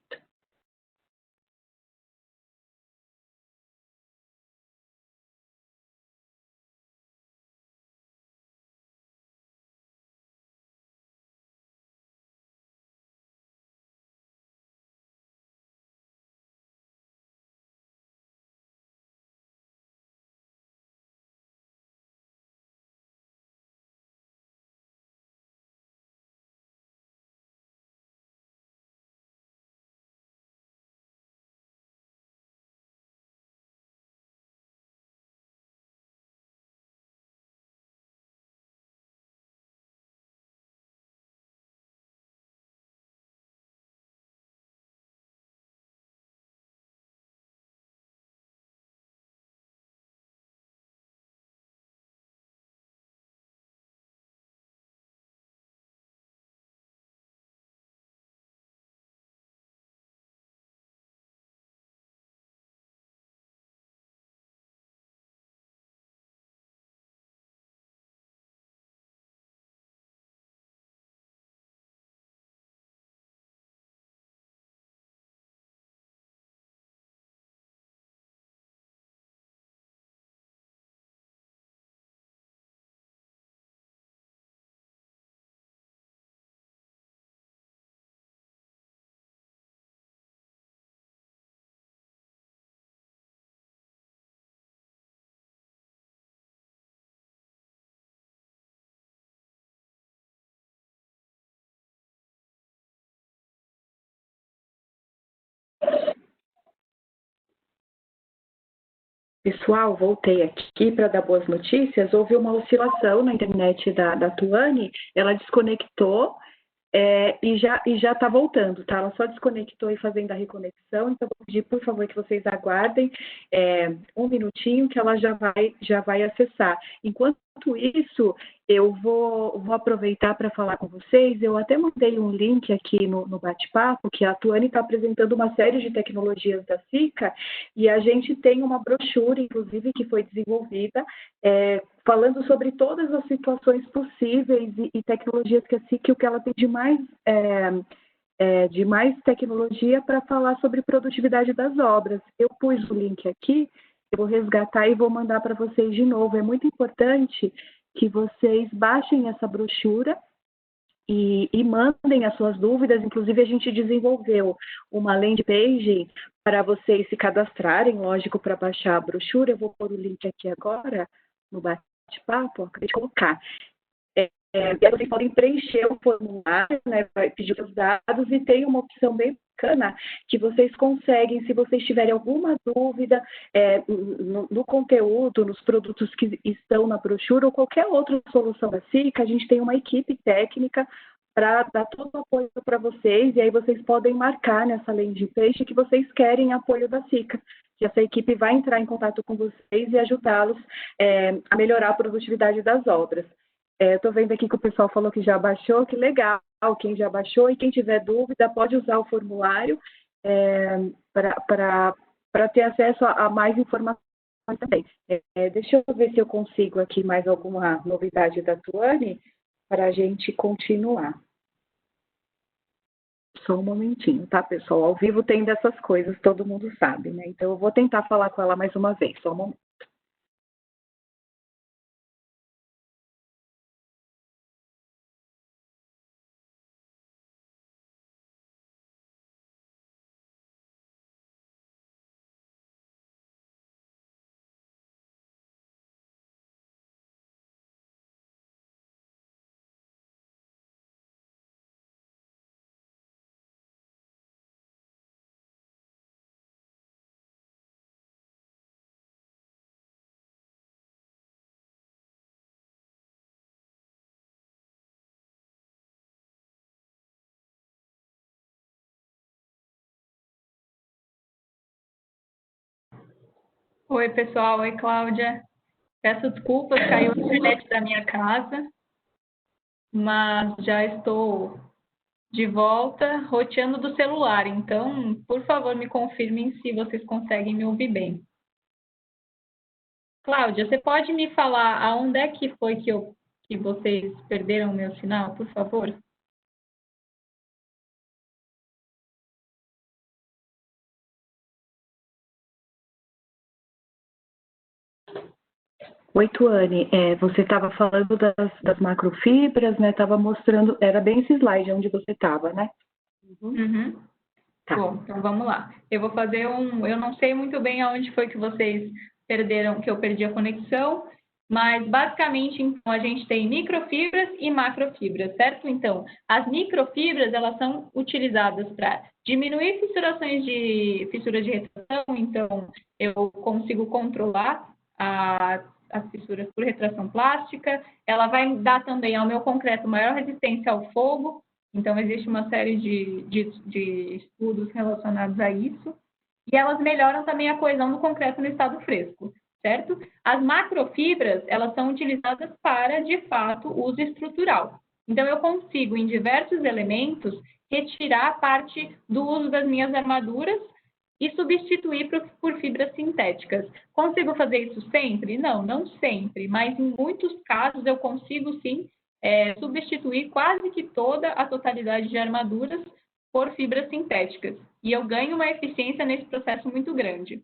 Pessoal, voltei aqui para dar boas notícias. Houve uma oscilação na internet da Tuane, ela desconectou e já está voltando, tá? Ela só desconectou e fazendo a reconexão, então vou pedir, por favor, que vocês aguardem um minutinho que ela já vai acessar. Enquanto isso, eu vou aproveitar para falar com vocês. Eu até mandei um link aqui no bate-papo, que a Tuane está apresentando uma série de tecnologias da SICA, e a gente tem uma brochura, inclusive, que foi desenvolvida, falando sobre todas as situações possíveis e tecnologias que a SIC, o que ela tem de mais tecnologia para falar sobre produtividade das obras. Eu pus o link aqui, eu vou resgatar e vou mandar para vocês de novo. É muito importante que vocês baixem essa brochura e mandem as suas dúvidas. Inclusive, a gente desenvolveu uma landing page para vocês se cadastrarem, lógico, para baixar a brochura. Eu vou pôr o link aqui agora no bate-papo, acabei de colocar. E aí vocês podem preencher o formulário, né, vai pedir os dados, e tem uma opção bem bacana que vocês conseguem, se vocês tiverem alguma dúvida no conteúdo, nos produtos que estão na brochura ou qualquer outra solução da SICA, a gente tem uma equipe técnica para dar todo o apoio para vocês, e aí vocês podem marcar nessa landing page que vocês querem apoio da SICA, que essa equipe vai entrar em contato com vocês e ajudá-los a melhorar a produtividade das obras. Estou vendo aqui que o pessoal falou que já baixou, que legal, quem já baixou, e quem tiver dúvida pode usar o formulário para ter acesso a mais informações também. Deixa eu ver se eu consigo aqui mais alguma novidade da Tuane para a gente continuar. Só um momentinho, tá, pessoal? Ao vivo tem dessas coisas, todo mundo sabe, né? Então eu vou tentar falar com ela mais uma vez, só um momento. Oi, pessoal. Oi, Cláudia. Peço desculpas, caiu a internet da minha casa, mas já estou de volta, roteando do celular. Então, por favor, me confirmem se vocês conseguem me ouvir bem. Cláudia, você pode me falar aonde é que foi que vocês perderam o meu sinal, por favor? Oi, Tuane, você estava falando das macrofibras, né? Estava mostrando, era bem esse slide onde você estava, né? Uhum. Tá. Bom, então vamos lá. Eu vou fazer eu não sei muito bem aonde foi que vocês perderam, que eu perdi a conexão, mas basicamente, então, a gente tem microfibras e macrofibras, certo? Então, as microfibras, elas são utilizadas para diminuir fissuras de retração, então eu consigo controlar as fissuras por retração plástica, ela vai dar também ao meu concreto maior resistência ao fogo, então existe uma série de estudos relacionados a isso, e elas melhoram também a coesão do concreto no estado fresco, certo? As macrofibras, elas são utilizadas para, de fato, uso estrutural. Então, eu consigo, em diversos elementos, retirar parte do uso das minhas armaduras e substituir por fibras sintéticas. Consigo fazer isso sempre? Não, não sempre, mas em muitos casos eu consigo sim substituir quase que toda a totalidade de armaduras por fibras sintéticas. E eu ganho uma eficiência nesse processo muito grande.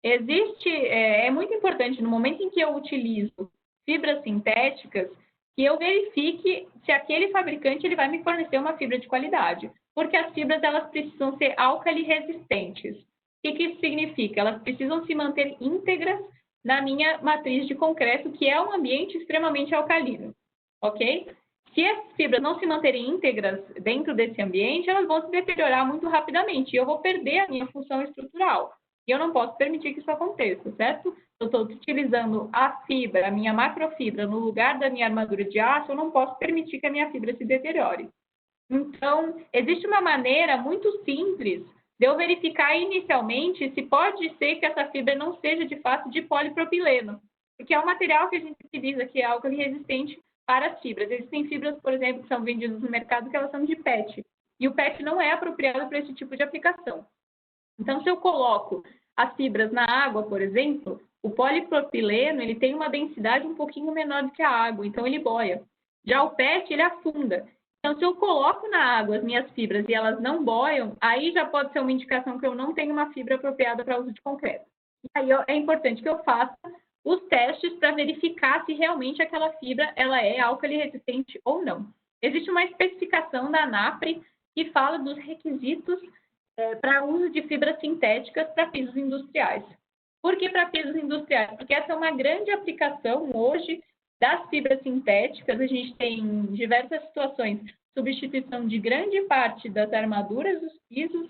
É muito importante, no momento em que eu utilizo fibras sintéticas, que eu verifique se aquele fabricante ele vai me fornecer uma fibra de qualidade, porque as fibras elas precisam ser álcali resistentes. O que isso significa? Elas precisam se manter íntegras na minha matriz de concreto, que é um ambiente extremamente alcalino, ok? Se as fibras não se manterem íntegras dentro desse ambiente, elas vão se deteriorar muito rapidamente e eu vou perder a minha função estrutural. E eu não posso permitir que isso aconteça, certo? Eu estou utilizando a fibra, a minha macrofibra, no lugar da minha armadura de aço, eu não posso permitir que a minha fibra se deteriore. Então, existe uma maneira muito simples de eu verificar inicialmente se pode ser que essa fibra não seja de fato de polipropileno, porque é um material que a gente utiliza que é álcali resistente para as fibras. Existem fibras, por exemplo, que são vendidas no mercado que elas são de PET, e o PET não é apropriado para esse tipo de aplicação. Então, se eu coloco as fibras na água, por exemplo, o polipropileno ele tem uma densidade um pouquinho menor do que a água, então ele boia. Já o PET, ele afunda. Então, se eu coloco na água as minhas fibras e elas não boiam, aí já pode ser uma indicação que eu não tenho uma fibra apropriada para uso de concreto. E aí é importante que eu faça os testes para verificar se realmente aquela fibra ela é álcali resistente ou não. Existe uma especificação da ANAPRE que fala dos requisitos para uso de fibras sintéticas para pisos industriais. Por que para pisos industriais? Porque essa é uma grande aplicação hoje das fibras sintéticas. A gente tem em diversas situações substituição de grande parte das armaduras dos pisos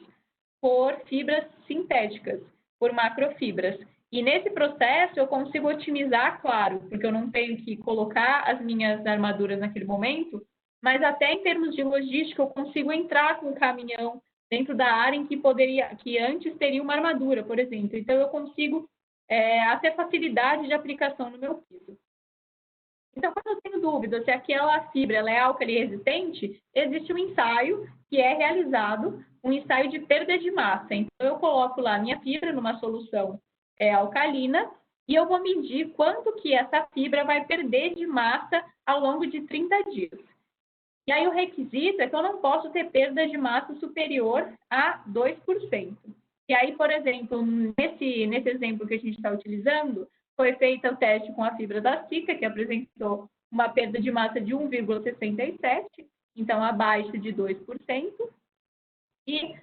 por fibras sintéticas, por macrofibras. E nesse processo eu consigo otimizar, claro, porque eu não tenho que colocar as minhas armaduras naquele momento, mas até em termos de logística eu consigo entrar com o caminhão dentro da área em que antes teria uma armadura, por exemplo. Então, eu consigo ter facilidade de aplicação no meu piso. Então, quando eu tenho dúvida se aquela fibra ela é álcali resistente, existe um ensaio que é realizado, um ensaio de perda de massa. Então, eu coloco lá a minha fibra numa solução alcalina e eu vou medir quanto que essa fibra vai perder de massa ao longo de 30 dias. E aí o requisito é que eu não posso ter perda de massa superior a 2%. E aí, por exemplo, nesse exemplo que a gente está utilizando, foi feito o teste com a fibra da Sika, que apresentou uma perda de massa de 1,67%, então abaixo de 2%. E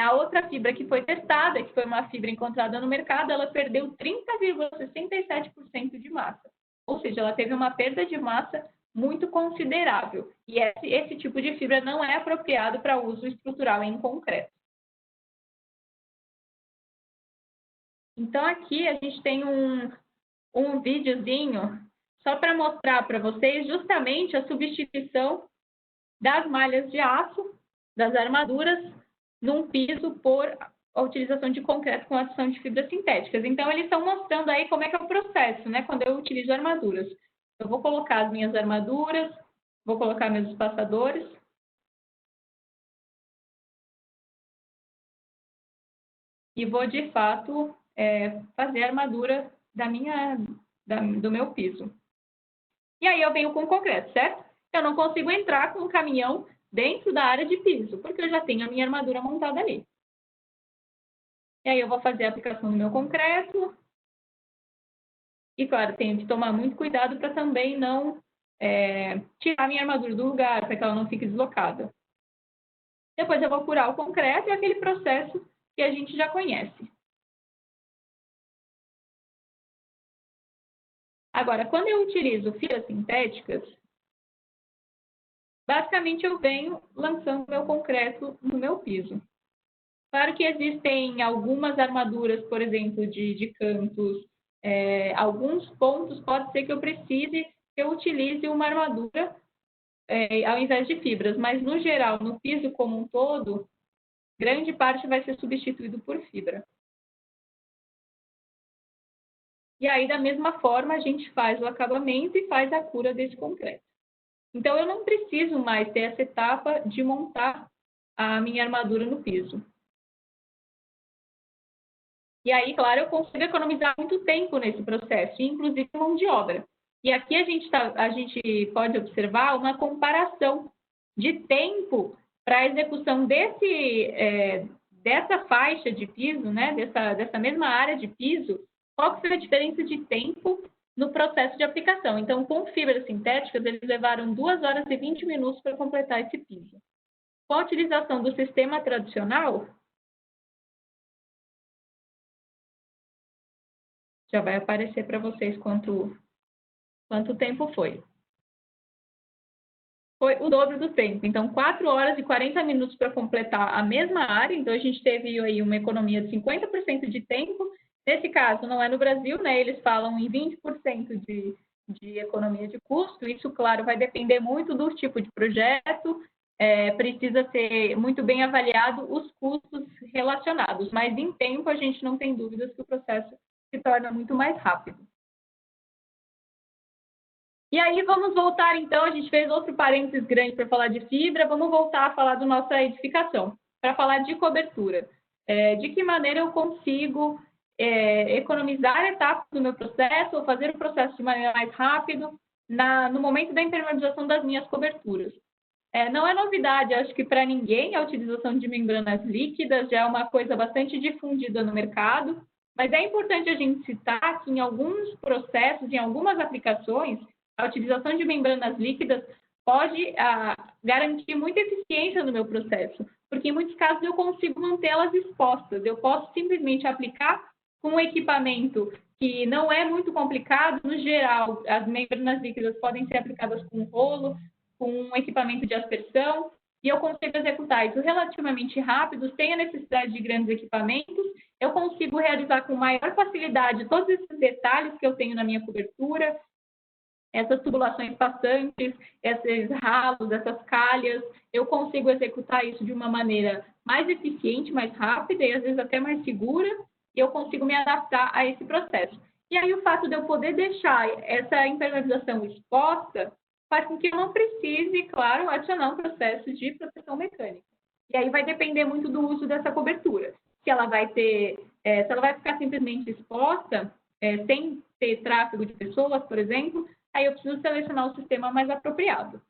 a outra fibra que foi testada, que foi uma fibra encontrada no mercado, ela perdeu 30,67% de massa. Ou seja, ela teve uma perda de massa muito considerável. E esse tipo de fibra não é apropriado para uso estrutural em concreto. Então, aqui a gente tem um videozinho só para mostrar para vocês justamente a substituição das malhas de aço, das armaduras, num piso por a utilização de concreto com adição de fibras sintéticas. Então, eles estão mostrando aí como é que é o processo, né, quando eu utilizo armaduras. Eu vou colocar as minhas armaduras, vou colocar meus espaçadores. e vou, de fato, fazer a armadura do meu piso. E aí eu venho com o concreto, certo? Eu não consigo entrar com o caminhão dentro da área de piso, porque eu já tenho a minha armadura montada ali. E aí eu vou fazer a aplicação do meu concreto. E, claro, tenho que tomar muito cuidado para também não tirar a minha armadura do lugar, para que ela não fique deslocada. Depois eu vou curar o concreto e aquele processo que a gente já conhece. Agora, quando eu utilizo fibras sintéticas, basicamente eu venho lançando meu concreto no meu piso. Claro que existem algumas armaduras, por exemplo, de cantos, alguns pontos pode ser que eu precise que eu utilize uma armadura ao invés de fibras, mas no geral, no piso como um todo, grande parte vai ser substituído por fibra. E aí, da mesma forma, a gente faz o acabamento e faz a cura desse concreto. Então, eu não preciso mais ter essa etapa de montar a minha armadura no piso. E aí, claro, eu consigo economizar muito tempo nesse processo, inclusive mão de obra. E aqui a gente pode observar uma comparação de tempo para a execução dessa faixa de piso, né, dessa mesma área de piso, qual que foi a diferença de tempo no processo de aplicação. Então, com fibras sintéticas, eles levaram 2 horas e 20 minutos para completar esse piso. Com a utilização do sistema tradicional, já vai aparecer para vocês quanto tempo foi. Foi o dobro do tempo. Então, 4 horas e 40 minutos para completar a mesma área. Então, a gente teve aí uma economia de 50% de tempo. Nesse caso, não é no Brasil, né? Eles falam em 20% de economia de custo. Isso, claro, vai depender muito do tipo de projeto. Precisa ser muito bem avaliado os custos relacionados. Mas, em tempo, a gente não tem dúvidas que o processo se torna muito mais rápido. E aí, vamos voltar, então, a gente fez outro parênteses grande para falar de fibra, vamos voltar a falar da nossa edificação, para falar de cobertura. De que maneira eu consigo economizar etapas do meu processo, ou fazer o processo de maneira mais rápida, no momento da impermeabilização das minhas coberturas. Não é novidade, acho que para ninguém, a utilização de membranas líquidas já é uma coisa bastante difundida no mercado, mas é importante a gente citar que em alguns processos, em algumas aplicações, a utilização de membranas líquidas pode garantir muita eficiência no meu processo, porque em muitos casos eu consigo mantê-las expostas. Eu posso simplesmente aplicar com um equipamento que não é muito complicado. No geral, as membranas líquidas podem ser aplicadas com rolo, com um equipamento de aspersão, e eu consigo executar isso relativamente rápido, sem a necessidade de grandes equipamentos. Eu consigo realizar com maior facilidade todos esses detalhes que eu tenho na minha cobertura, essas tubulações passantes, esses ralos, essas calhas, eu consigo executar isso de uma maneira mais eficiente, mais rápida e às vezes até mais segura, e eu consigo me adaptar a esse processo. E aí o fato de eu poder deixar essa impermeabilização exposta faz com que eu não precise, claro, adicionar um processo de proteção mecânica. E aí vai depender muito do uso dessa cobertura. Se ela vai ficar simplesmente exposta, sem ter tráfego de pessoas, por exemplo, aí eu preciso selecionar o sistema mais apropriado.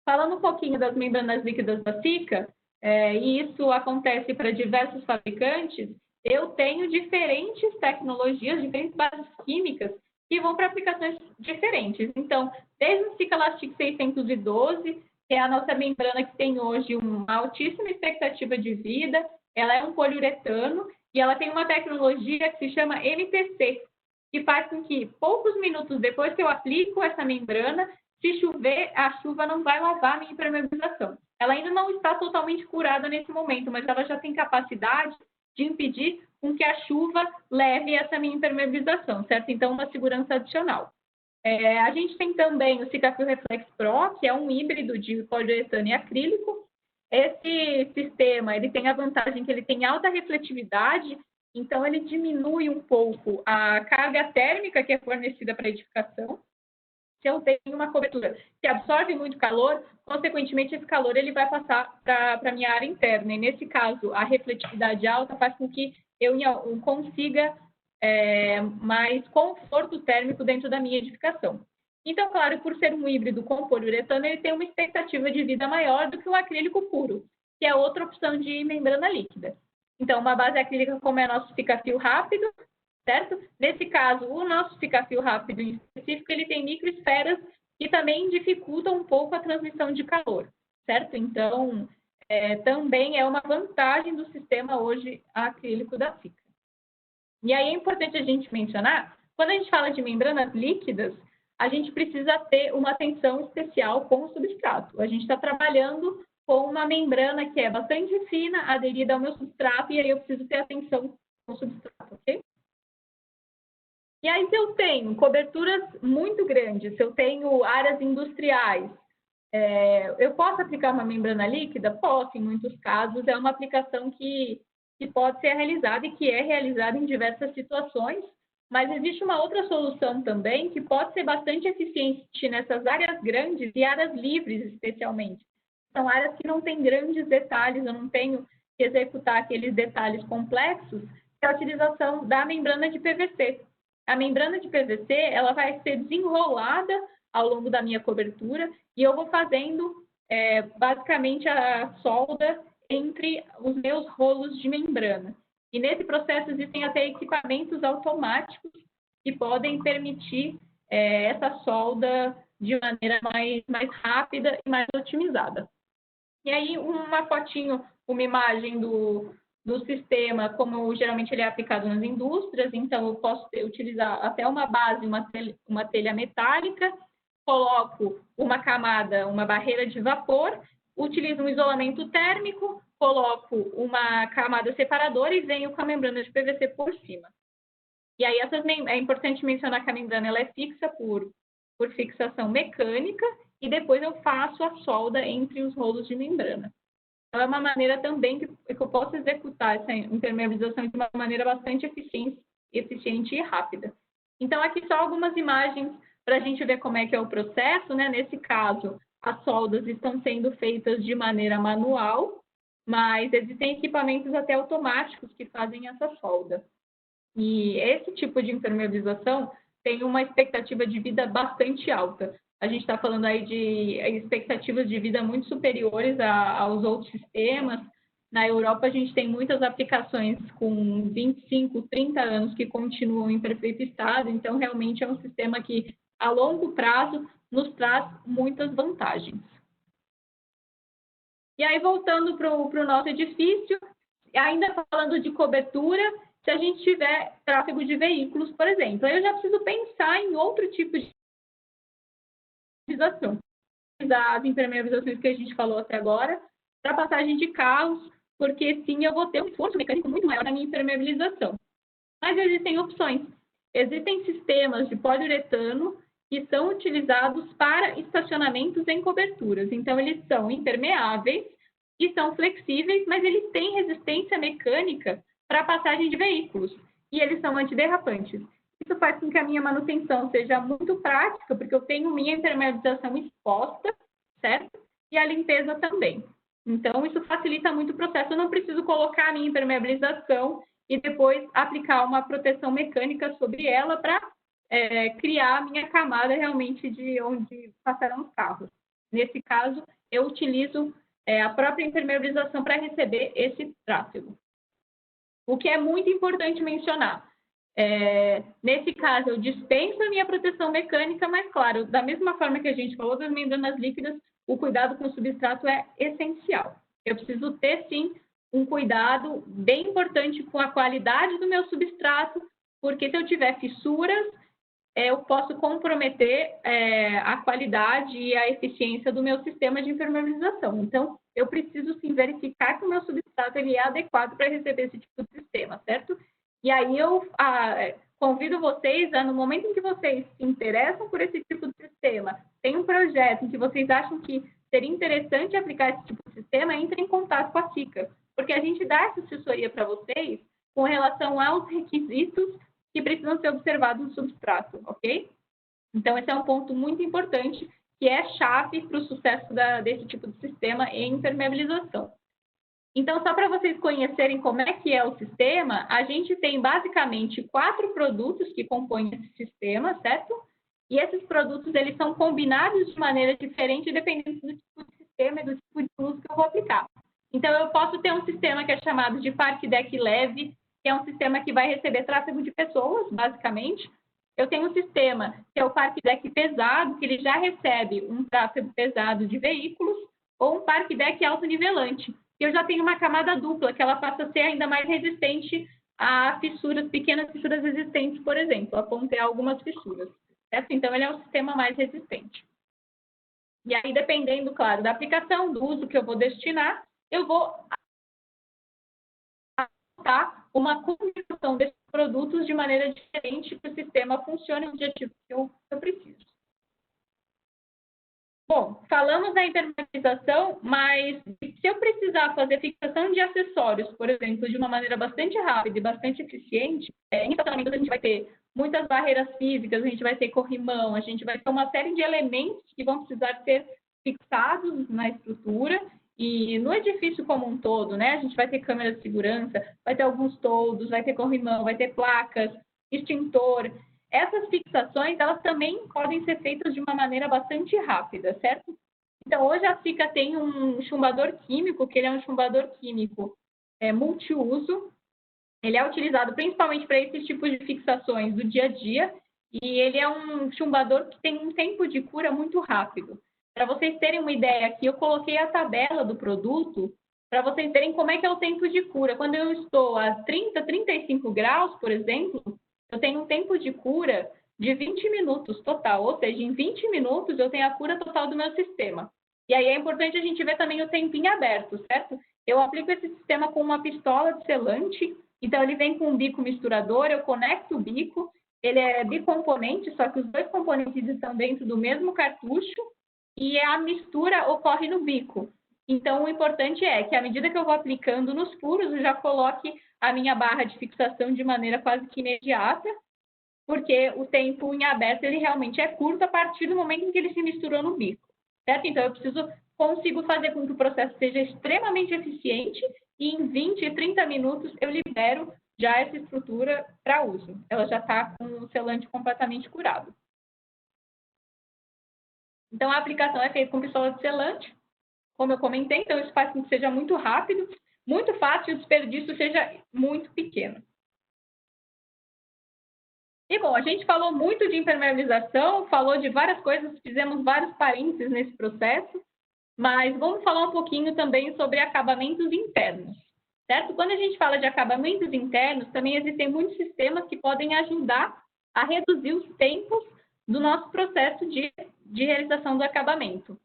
Falando um pouquinho das membranas líquidas da Sika, e isso acontece para diversos fabricantes, eu tenho diferentes tecnologias, diferentes bases químicas que vão para aplicações diferentes. Então, desde o Sika Elastic 612, que é a nossa membrana que tem hoje uma altíssima expectativa de vida, ela é um poliuretano e ela tem uma tecnologia que se chama MTC, que faz com que poucos minutos depois que eu aplico essa membrana, se chover, a chuva não vai lavar a minha impermeabilização. Ela ainda não está totalmente curada nesse momento, mas ela já tem capacidade de impedir com que a chuva leve essa minha impermeabilização, certo? Então, uma segurança adicional. A gente tem também o Sikafil Reflex Pro, que é um híbrido de poliuretano e acrílico. Esse sistema ele tem a vantagem que ele tem alta refletividade, então ele diminui um pouco a carga térmica que é fornecida para a edificação. Se eu tenho uma cobertura que absorve muito calor, consequentemente, esse calor ele vai passar para a minha área interna. E, nesse caso, a refletividade alta faz com que eu consiga mais conforto térmico dentro da minha edificação. Então, claro, por ser um híbrido com poliuretano, ele tem uma expectativa de vida maior do que um acrílico puro, que é outra opção de membrana líquida. Então, uma base acrílica, como é nosso fica-fio rápido, certo? Nesse caso, o nosso fica-fio rápido em específico, ele tem microesferas que também dificultam um pouco a transmissão de calor, certo? Então, também é uma vantagem do sistema hoje acrílico da Sika. E aí é importante a gente mencionar, quando a gente fala de membranas líquidas, a gente precisa ter uma atenção especial com o substrato. A gente está trabalhando com uma membrana que é bastante fina, aderida ao meu substrato, e aí eu preciso ter atenção com o substrato, ok? E aí, se eu tenho coberturas muito grandes, se eu tenho áreas industriais, eu posso aplicar uma membrana líquida? Posso, em muitos casos. É uma aplicação que pode ser realizada e que é realizada em diversas situações, mas existe uma outra solução também que pode ser bastante eficiente nessas áreas grandes e áreas livres, especialmente. São áreas que não têm grandes detalhes, eu não tenho que executar aqueles detalhes complexos, que é a utilização da membrana de PVC. A membrana de PVC ela vai ser desenrolada ao longo da minha cobertura e eu vou fazendo basicamente a solda entre os meus rolos de membrana. E nesse processo existem até equipamentos automáticos que podem permitir essa solda de maneira mais rápida e mais otimizada. E aí uma fotinho, uma imagem do sistema, como geralmente ele é aplicado nas indústrias, então eu posso utilizar até uma base, uma telha metálica, coloco uma camada, uma barreira de vapor, utilizo um isolamento térmico, coloco uma camada separadora e venho com a membrana de PVC por cima. E aí é importante mencionar que a membrana ela é fixa por fixação mecânica e depois eu faço a solda entre os rolos de membrana. Então, é uma maneira também que eu posso executar essa impermeabilização de uma maneira bastante eficiente e rápida. Então, aqui só algumas imagens para a gente ver como é que é o processo, né? Nesse caso, as soldas estão sendo feitas de maneira manual, mas existem equipamentos até automáticos que fazem essa solda. E esse tipo de impermeabilização tem uma expectativa de vida bastante alta. A gente está falando aí de expectativas de vida muito superiores aos outros sistemas. Na Europa, a gente tem muitas aplicações com 25, 30 anos que continuam em perfeito estado. Então, realmente é um sistema que, a longo prazo, nos traz muitas vantagens. E aí, voltando para o nosso edifício, ainda falando de cobertura, se a gente tiver tráfego de veículos, por exemplo, aí eu já preciso pensar em outro tipo de impermeabilização. As impermeabilizações que a gente falou até agora, para passagem de carros, porque sim, eu vou ter um esforço mecânico muito maior na minha impermeabilização. Mas existem opções. Existem sistemas de poliuretano que são utilizados para estacionamentos em coberturas. Então, eles são impermeáveis e são flexíveis, mas eles têm resistência mecânica para passagem de veículos. E eles são antiderrapantes. Isso faz com que a minha manutenção seja muito prática, porque eu tenho minha impermeabilização exposta, certo? E a limpeza também. Então, isso facilita muito o processo. Eu não preciso colocar a minha impermeabilização e depois aplicar uma proteção mecânica sobre ela para criar a minha camada realmente de onde passarão os carros. Nesse caso, eu utilizo a própria impermeabilização para receber esse tráfego. O que é muito importante mencionar. Nesse caso, eu dispenso a minha proteção mecânica, mas, claro, da mesma forma que a gente falou das membranas líquidas, o cuidado com o substrato é essencial. Eu preciso ter, sim, um cuidado bem importante com a qualidade do meu substrato, porque se eu tiver fissuras, eu posso comprometer a qualidade e a eficiência do meu sistema de impermeabilização. Então, eu preciso, sim, verificar que o meu substrato ele é adequado para receber esse tipo de sistema, certo? E aí eu convido vocês, no momento em que vocês se interessam por esse tipo de sistema, tem um projeto em que vocês acham que seria interessante aplicar esse tipo de sistema, entre em contato com a Sika, porque a gente dá essa assessoria para vocês com relação aos requisitos que precisam ser observados no substrato, ok? Então, esse é um ponto muito importante, que é chave para o sucesso desse tipo de sistema em impermeabilização. Então, só para vocês conhecerem como é que é o sistema, a gente tem basicamente 4 produtos que compõem esse sistema, certo? E esses produtos, eles são combinados de maneira diferente dependendo do tipo de sistema e do tipo de uso que eu vou aplicar. Então, eu posso ter um sistema que é chamado de parque deck leve, que é um sistema que vai receber tráfego de pessoas, basicamente. Eu tenho um sistema que é o parque deck pesado, que ele já recebe um tráfego pesado de veículos, ou um parque deck autonivelante. Eu já tenho uma camada dupla, que ela passa a ser ainda mais resistente a fissuras, pequenas fissuras existentes, por exemplo, a pontear algumas fissuras. Certo? Então, ele é um sistema mais resistente. E aí, dependendo, claro, da aplicação, do uso que eu vou destinar, eu vou adaptar uma combinação desses produtos de maneira diferente para o sistema funcione no objetivo que eu preciso. Bom, falamos da impermeabilização, mas se eu precisar fazer fixação de acessórios, por exemplo, de uma maneira bastante rápida e bastante eficiente, em estacionamento a gente vai ter muitas barreiras físicas, a gente vai ter corrimão, a gente vai ter uma série de elementos que vão precisar ser fixados na estrutura e no edifício como um todo, né? A gente vai ter câmeras de segurança, vai ter alguns toldos, vai ter corrimão, vai ter placas, extintor. Essas fixações, elas também podem ser feitas de uma maneira bastante rápida, certo? Então, hoje a SICA tem um chumbador químico, que ele é um chumbador químico multiuso. Ele é utilizado principalmente para esses tipos de fixações do dia a dia, e ele é um chumbador que tem um tempo de cura muito rápido. Para vocês terem uma ideia aqui, eu coloquei a tabela do produto para vocês verem como é que é o tempo de cura. Quando eu estou a 30, 35 graus, por exemplo, eu tenho um tempo de cura de 20 minutos total, ou seja, em 20 minutos eu tenho a cura total do meu sistema. E aí é importante a gente ver também o tempinho aberto, certo? Eu aplico esse sistema com uma pistola de selante, então ele vem com um bico misturador, eu conecto o bico, ele é bicomponente, só que os dois componentes estão dentro do mesmo cartucho, e a mistura ocorre no bico. Então, o importante é que, à medida que eu vou aplicando nos furos, eu já coloque a minha barra de fixação de maneira quase que imediata, porque o tempo em aberto ele realmente é curto a partir do momento em que ele se misturou no bico, certo? Então, eu consigo fazer com que o processo seja extremamente eficiente e em 20, 30 minutos eu libero já essa estrutura para uso. Ela já está com o selante completamente curado. Então, a aplicação é feita com pistola de selante, como eu comentei, então isso faz com que seja muito rápido, muito fácil e o desperdício seja muito pequeno. E, bom, a gente falou muito de impermeabilização, falou de várias coisas, fizemos vários parênteses nesse processo, mas vamos falar um pouquinho também sobre acabamentos internos, certo? Quando a gente fala de acabamentos internos, também existem muitos sistemas que podem ajudar a reduzir os tempos do nosso processo de realização do acabamento.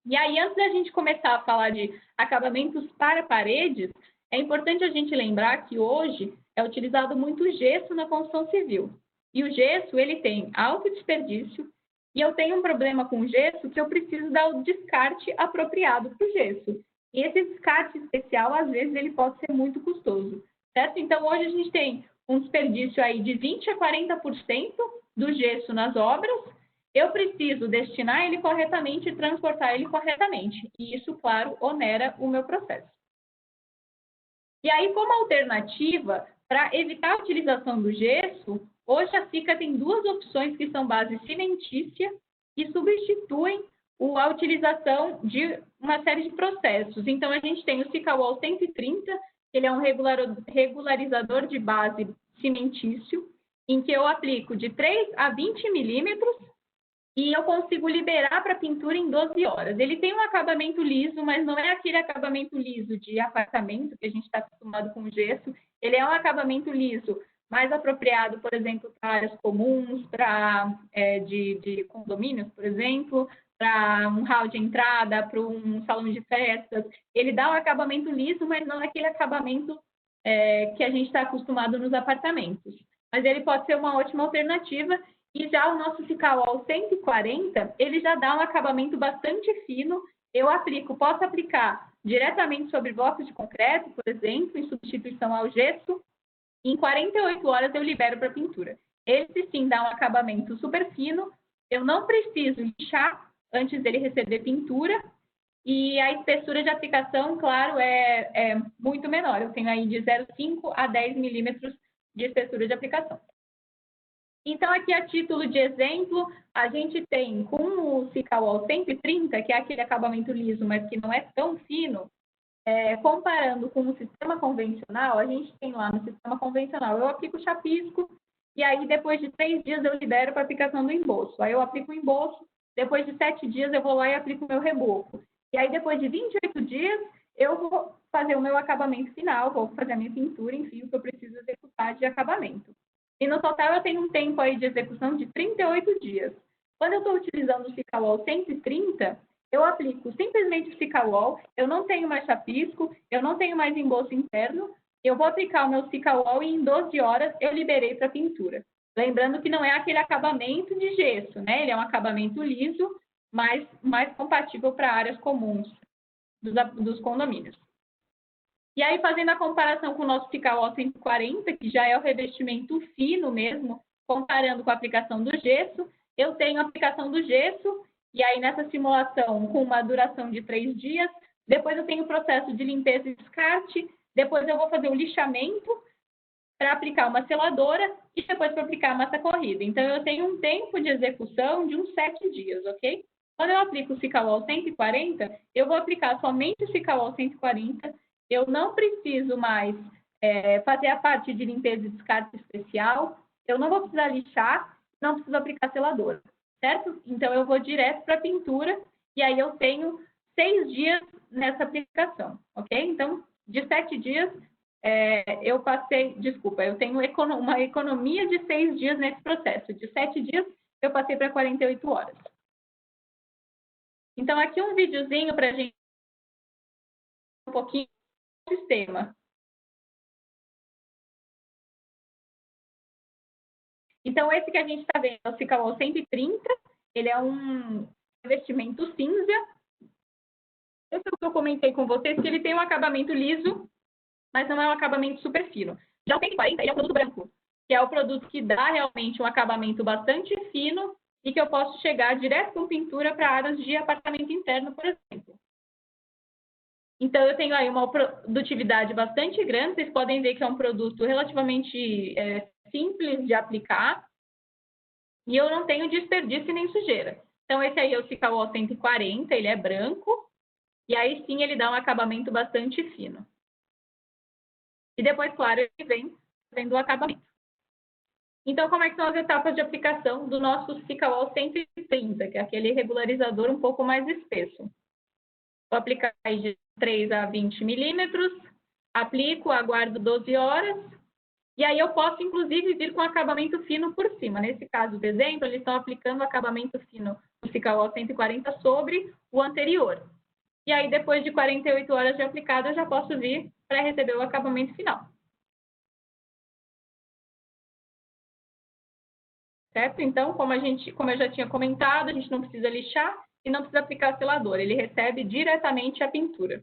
E aí, antes da gente começar a falar de acabamentos para paredes, é importante a gente lembrar que hoje é utilizado muito gesso na construção civil. E o gesso, ele tem alto desperdício, e eu tenho um problema com o gesso que eu preciso dar o descarte apropriado para o gesso. E esse descarte especial, às vezes, ele pode ser muito custoso, certo? Então, hoje a gente tem um desperdício aí de 20% a 40% do gesso nas obras. Eu preciso destinar ele corretamente e transportar ele corretamente. E isso, claro, onera o meu processo. E aí, como alternativa, para evitar a utilização do gesso, hoje a SICA tem duas opções que são base cimentícia e substituem a utilização de uma série de processos. Então, a gente tem o SICAWALL 130, ele é um regularizador de base cimentício, em que eu aplico de 3 a 20 milímetros e eu consigo liberar para pintura em 12 horas. Ele tem um acabamento liso, mas não é aquele acabamento liso de apartamento que a gente está acostumado com gesso. Ele é um acabamento liso, mais apropriado, por exemplo, para áreas comuns, para de condomínios, por exemplo, para um hall de entrada, para um salão de festas. Ele dá um acabamento liso, mas não é aquele acabamento que a gente está acostumado nos apartamentos. Mas ele pode ser uma ótima alternativa. E já o nosso SICAWALL 140, ele já dá um acabamento bastante fino. Eu posso aplicar diretamente sobre blocos de concreto, por exemplo, em substituição ao gesso. Em 48 horas eu libero para pintura. Esse sim dá um acabamento super fino, Eu não preciso lixar antes dele receber pintura, e a espessura de aplicação, claro, é muito menor. Eu tenho aí de 0,5 a 10 milímetros de espessura de aplicação. Então, aqui a título de exemplo, a gente tem com o Sikawall 130, que é aquele acabamento liso, mas que não é tão fino, comparando com o sistema convencional, a gente tem lá no sistema convencional, eu aplico chapisco, e aí depois de 3 dias eu libero para aplicação do emboço. Aí eu aplico o emboço, depois de 7 dias eu vou lá e aplico o meu reboco. E aí depois de 28 dias eu vou fazer o meu acabamento final, vou fazer a minha pintura, enfim, o que eu preciso executar de acabamento. E no total eu tenho um tempo aí de execução de 38 dias. Quando eu estou utilizando o Sikawall 130, eu aplico simplesmente o Sikawall, eu não tenho mais chapisco, eu não tenho mais emboço interno, eu vou aplicar o meu Sikawall e em 12 horas eu liberei para pintura. Lembrando que não é aquele acabamento de gesso, né? Ele é um acabamento liso, mas mais compatível para áreas comuns dos condomínios. E aí, fazendo a comparação com o nosso Sikawall 140, que já é o revestimento fino mesmo, comparando com a aplicação do gesso, eu tenho a aplicação do gesso, e aí nessa simulação com uma duração de 3 dias, depois eu tenho o processo de limpeza e descarte, depois eu vou fazer o lixamento para aplicar uma seladora e depois para aplicar a massa corrida. Então, eu tenho um tempo de execução de uns 7 dias, ok? Quando eu aplico o Sikawall 140, eu vou aplicar somente o Sikawall 140, eu não preciso mais fazer a parte de limpeza e descarte especial, eu não vou precisar lixar, não preciso aplicar seladora, certo? Então, eu vou direto para a pintura e aí eu tenho 6 dias nessa aplicação, ok? Então, de 7 dias, eu tenho uma economia de 6 dias nesse processo. De 7 dias, eu passei para 48 horas. Então, aqui um videozinho para a gente um pouquinho do sistema. Então, esse que a gente está vendo é o Sikawall 130, ele é um revestimento cinza. Esse é o que eu comentei com vocês, que ele tem um acabamento liso, mas não é um acabamento super fino. Já o 140, ele é um produto branco, que é o produto que dá realmente um acabamento bastante fino e que eu posso chegar direto com pintura para áreas de apartamento interno, por exemplo. Então, eu tenho aí uma produtividade bastante grande. Vocês podem ver que é um produto relativamente simples de aplicar e eu não tenho desperdício nem sujeira. Então, esse aí é o Sikawall 140, ele é branco e aí sim ele dá um acabamento bastante fino. E depois, claro, ele vem fazendo o acabamento. Então, como é que são as etapas de aplicação do nosso Sikawall 130, que é aquele regularizador um pouco mais espesso? Vou aplicar de 3 a 20 milímetros, aplico, aguardo 12 horas, e aí eu posso, inclusive, vir com acabamento fino por cima. Nesse caso do exemplo, eles estão aplicando o acabamento fino do Sikawall 140 sobre o anterior. E aí, depois de 48 horas de aplicado, eu já posso vir para receber o acabamento final. Certo? Então, como eu já tinha comentado, a gente não precisa lixar e não precisa aplicar selador. Ele recebe diretamente a pintura.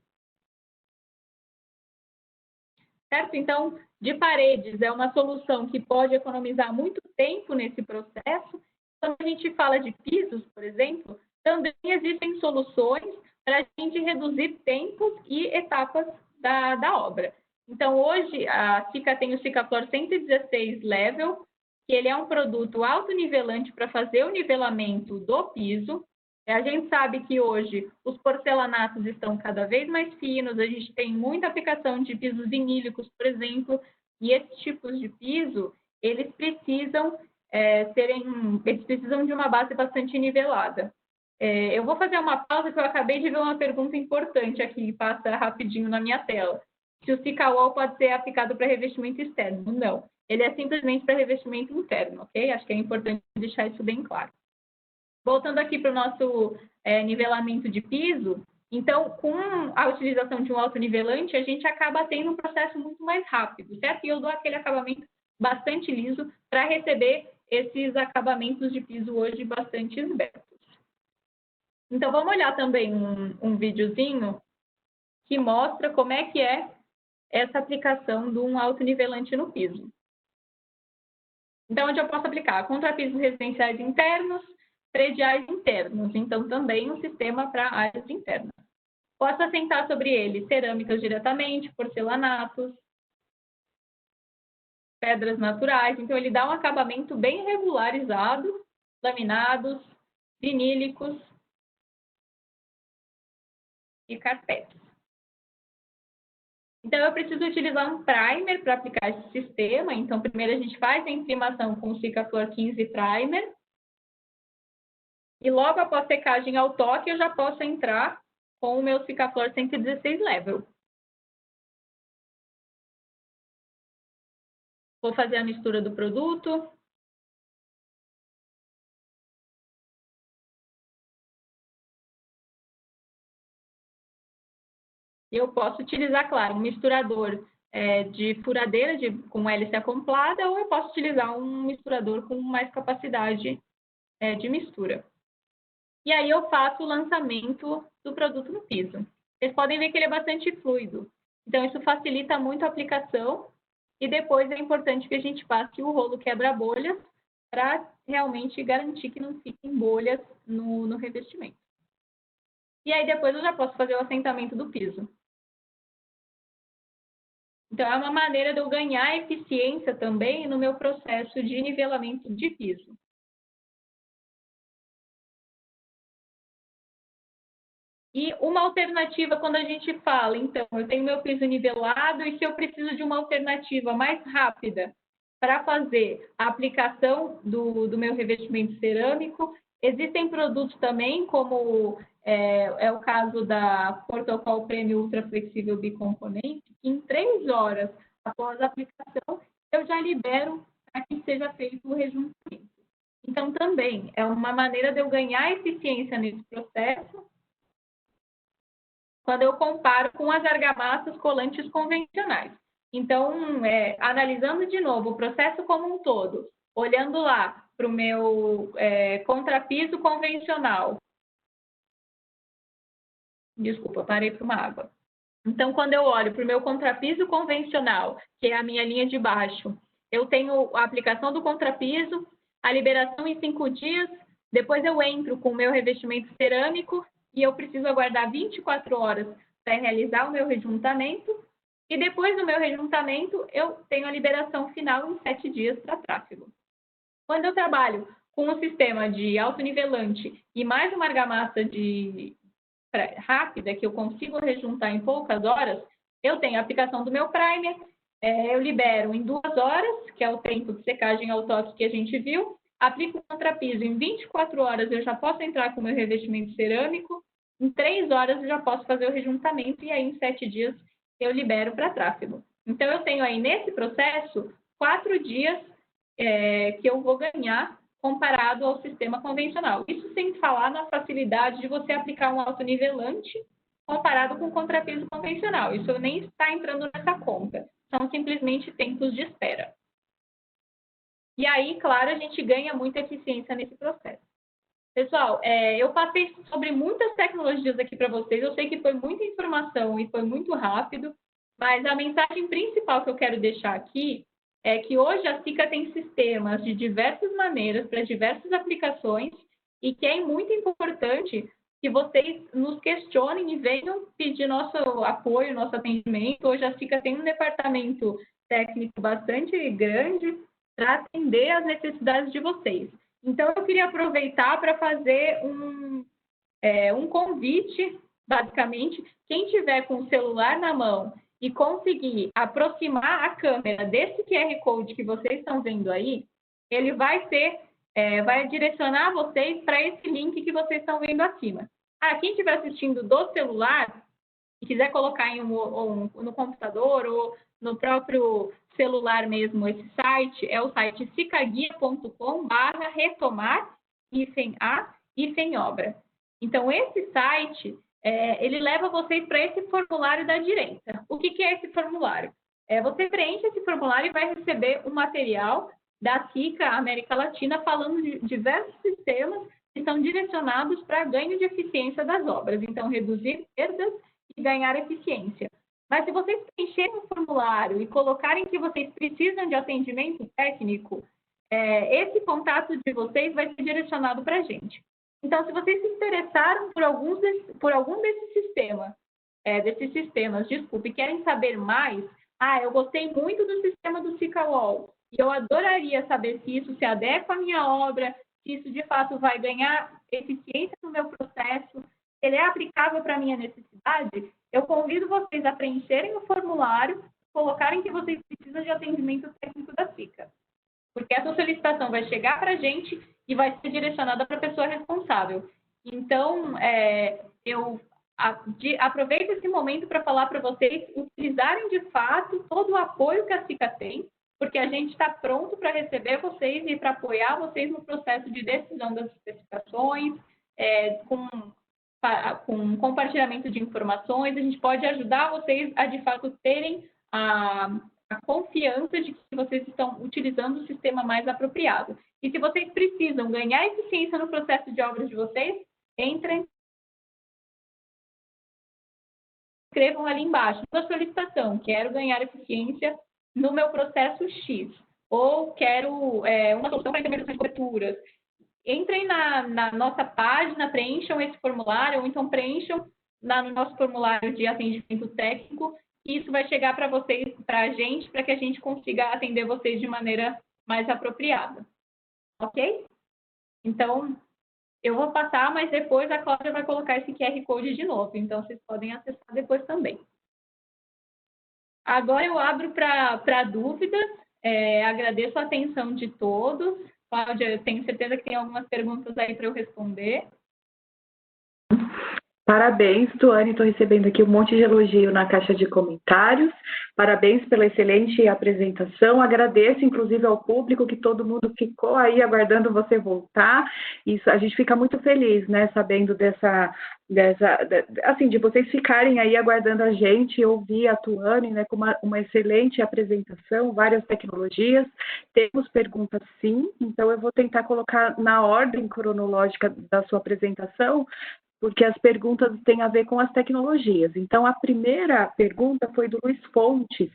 Certo? Então, de paredes é uma solução que pode economizar muito tempo nesse processo. Quando a gente fala de pisos, por exemplo, também existem soluções para a gente reduzir tempos e etapas da obra. Então, hoje, a Sika tem o Sikaflor 116 Level, que ele é um produto autonivelante para fazer o nivelamento do piso. A gente sabe que hoje os porcelanatos estão cada vez mais finos, a gente tem muita aplicação de pisos vinílicos, por exemplo, e esses tipos de piso, eles precisam de uma base bastante nivelada. Eu vou fazer uma pausa que eu acabei de ver uma pergunta importante aqui, passa rapidinho na minha tela. Se o Sikawall pode ser aplicado para revestimento externo? Não, ele é simplesmente para revestimento interno, ok? Acho que é importante deixar isso bem claro. Voltando aqui para o nosso nivelamento de piso, então, com a utilização de um autonivelante, a gente acaba tendo um processo muito mais rápido, certo? E eu dou aquele acabamento bastante liso para receber esses acabamentos de piso hoje bastante esbertos. Então, vamos olhar também um videozinho que mostra como é que é essa aplicação de um autonivelante no piso. Então, onde eu posso aplicar? Contrapisos residenciais internos, prediais internos, então também um sistema para áreas internas. Posso assentar sobre ele cerâmicas diretamente, porcelanatos, pedras naturais, então ele dá um acabamento bem regularizado, laminados, vinílicos e carpetes. Então, eu preciso utilizar um primer para aplicar esse sistema. Então, primeiro a gente faz a imprimação com o Sikaflor 15 Primer. E logo após secagem ao toque, eu já posso entrar com o meu Sikaflor 116 Level. Vou fazer a mistura do produto. Eu posso utilizar, claro, um misturador de furadeira com hélice acoplada, ou eu posso utilizar um misturador com mais capacidade de mistura. E aí eu faço o lançamento do produto no piso. Vocês podem ver que ele é bastante fluido. Então, isso facilita muito a aplicação. E depois é importante que a gente passe o rolo quebra-bolhas para realmente garantir que não fiquem bolhas no revestimento. E aí depois eu já posso fazer o assentamento do piso. Então, é uma maneira de eu ganhar eficiência também no meu processo de nivelamento de piso. E uma alternativa quando a gente fala, então, eu tenho meu piso nivelado e se eu preciso de uma alternativa mais rápida para fazer a aplicação do meu revestimento cerâmico, existem produtos também, como é o caso da Protocol Premium Ultra Flexível Bicomponente, que em 3 horas após a aplicação, eu já libero para que seja feito o rejuntamento. Então, também é uma maneira de eu ganhar eficiência nesse processo, quando eu comparo com as argamassas colantes convencionais. Então, analisando de novo o processo como um todo, olhando lá para o meu contrapiso convencional. Desculpa, parei para uma água. Então, quando eu olho para o meu contrapiso convencional, que é a minha linha de baixo, eu tenho a aplicação do contrapiso, a liberação em 5 dias, depois eu entro com o meu revestimento cerâmico e eu preciso aguardar 24 horas para realizar o meu rejuntamento, e depois do meu rejuntamento, eu tenho a liberação final em 7 dias para tráfego. Quando eu trabalho com um sistema de autonivelante e mais uma argamassa rápida, que eu consigo rejuntar em poucas horas, eu tenho a aplicação do meu primer, eu libero em 2 horas, que é o tempo de secagem ao toque que a gente viu, aplico o contrapiso em 24 horas, eu já posso entrar com o meu revestimento cerâmico, em 3 horas eu já posso fazer o rejuntamento e aí em 7 dias eu libero para tráfego. Então, eu tenho aí nesse processo 4 dias que eu vou ganhar comparado ao sistema convencional. Isso sem falar na facilidade de você aplicar um autonivelante comparado com o contrapiso convencional. Isso nem está entrando nessa conta. São simplesmente tempos de espera. E aí, claro, a gente ganha muita eficiência nesse processo. Pessoal, eu passei sobre muitas tecnologias aqui para vocês. Eu sei que foi muita informação e foi muito rápido, mas a mensagem principal que eu quero deixar aqui é que hoje a Sika tem sistemas de diversas maneiras para diversas aplicações e que é muito importante que vocês nos questionem e venham pedir nosso apoio, nosso atendimento. Hoje a Sika tem um departamento técnico bastante grande para atender as necessidades de vocês. Então, eu queria aproveitar para fazer um convite, basicamente. Quem tiver com o celular na mão e conseguir aproximar a câmera desse QR Code que vocês estão vendo aí, ele vai direcionar vocês para esse link que vocês estão vendo acima. Quem estiver assistindo do celular e quiser colocar no computador ou no próprio celular mesmo, esse site é o site sicaguia.com/retomar-a-obra. Então, esse site, ele leva vocês para esse formulário da direita. O que é esse formulário? Você preenche esse formulário e vai receber um material da Sika América Latina falando de diversos sistemas que são direcionados para ganho de eficiência das obras. Então, reduzir perdas e ganhar eficiência. Mas se vocês preencherem o formulário e colocarem que vocês precisam de atendimento técnico, esse contato de vocês vai ser direcionado para a gente. Então, se vocês se interessaram por algum desses sistemas, desculpe, querem saber mais, eu gostei muito do sistema do SICA-UOL, e eu adoraria saber se isso se adequa à minha obra, se isso de fato vai ganhar eficiência no meu processo, se ele é aplicável para a minha necessidade, eu convido vocês a preencherem o formulário, colocarem que vocês precisam de atendimento técnico da SICA. Porque essa solicitação vai chegar para a gente e vai ser direcionada para a pessoa responsável. Então, eu aproveito esse momento para falar para vocês utilizarem de fato todo o apoio que a SICA tem, porque a gente está pronto para receber vocês e para apoiar vocês no processo de decisão das especificações, com compartilhamento de informações, a gente pode ajudar vocês a, de fato, terem a confiança de que vocês estão utilizando o sistema mais apropriado. E se vocês precisam ganhar eficiência no processo de obras de vocês, escrevam ali embaixo, na solicitação, quero ganhar eficiência no meu processo X, ou quero uma solução para intermediação de coberturas. Entrem na nossa página, preencham esse formulário, ou então preencham no nosso formulário de atendimento técnico, e isso vai chegar para vocês, para a gente, para que a gente consiga atender vocês de maneira mais apropriada. Ok? Então, eu vou passar, mas depois a Cláudia vai colocar esse QR Code de novo, então vocês podem acessar depois também. Agora eu abro para dúvidas, agradeço a atenção de todos. Cláudia, eu tenho certeza que tem algumas perguntas aí para eu responder. Parabéns, Tuane, estou recebendo aqui um monte de elogio na caixa de comentários. Parabéns pela excelente apresentação. Agradeço, inclusive, ao público que todo mundo ficou aí aguardando você voltar. Isso, a gente fica muito feliz, né, sabendo assim, de vocês ficarem aí aguardando a gente e ouvir a Tuane, né, com uma excelente apresentação, várias tecnologias. Temos perguntas, sim, então eu vou tentar colocar na ordem cronológica da sua apresentação, porque as perguntas têm a ver com as tecnologias. Então, a primeira pergunta foi do Luiz Fontes,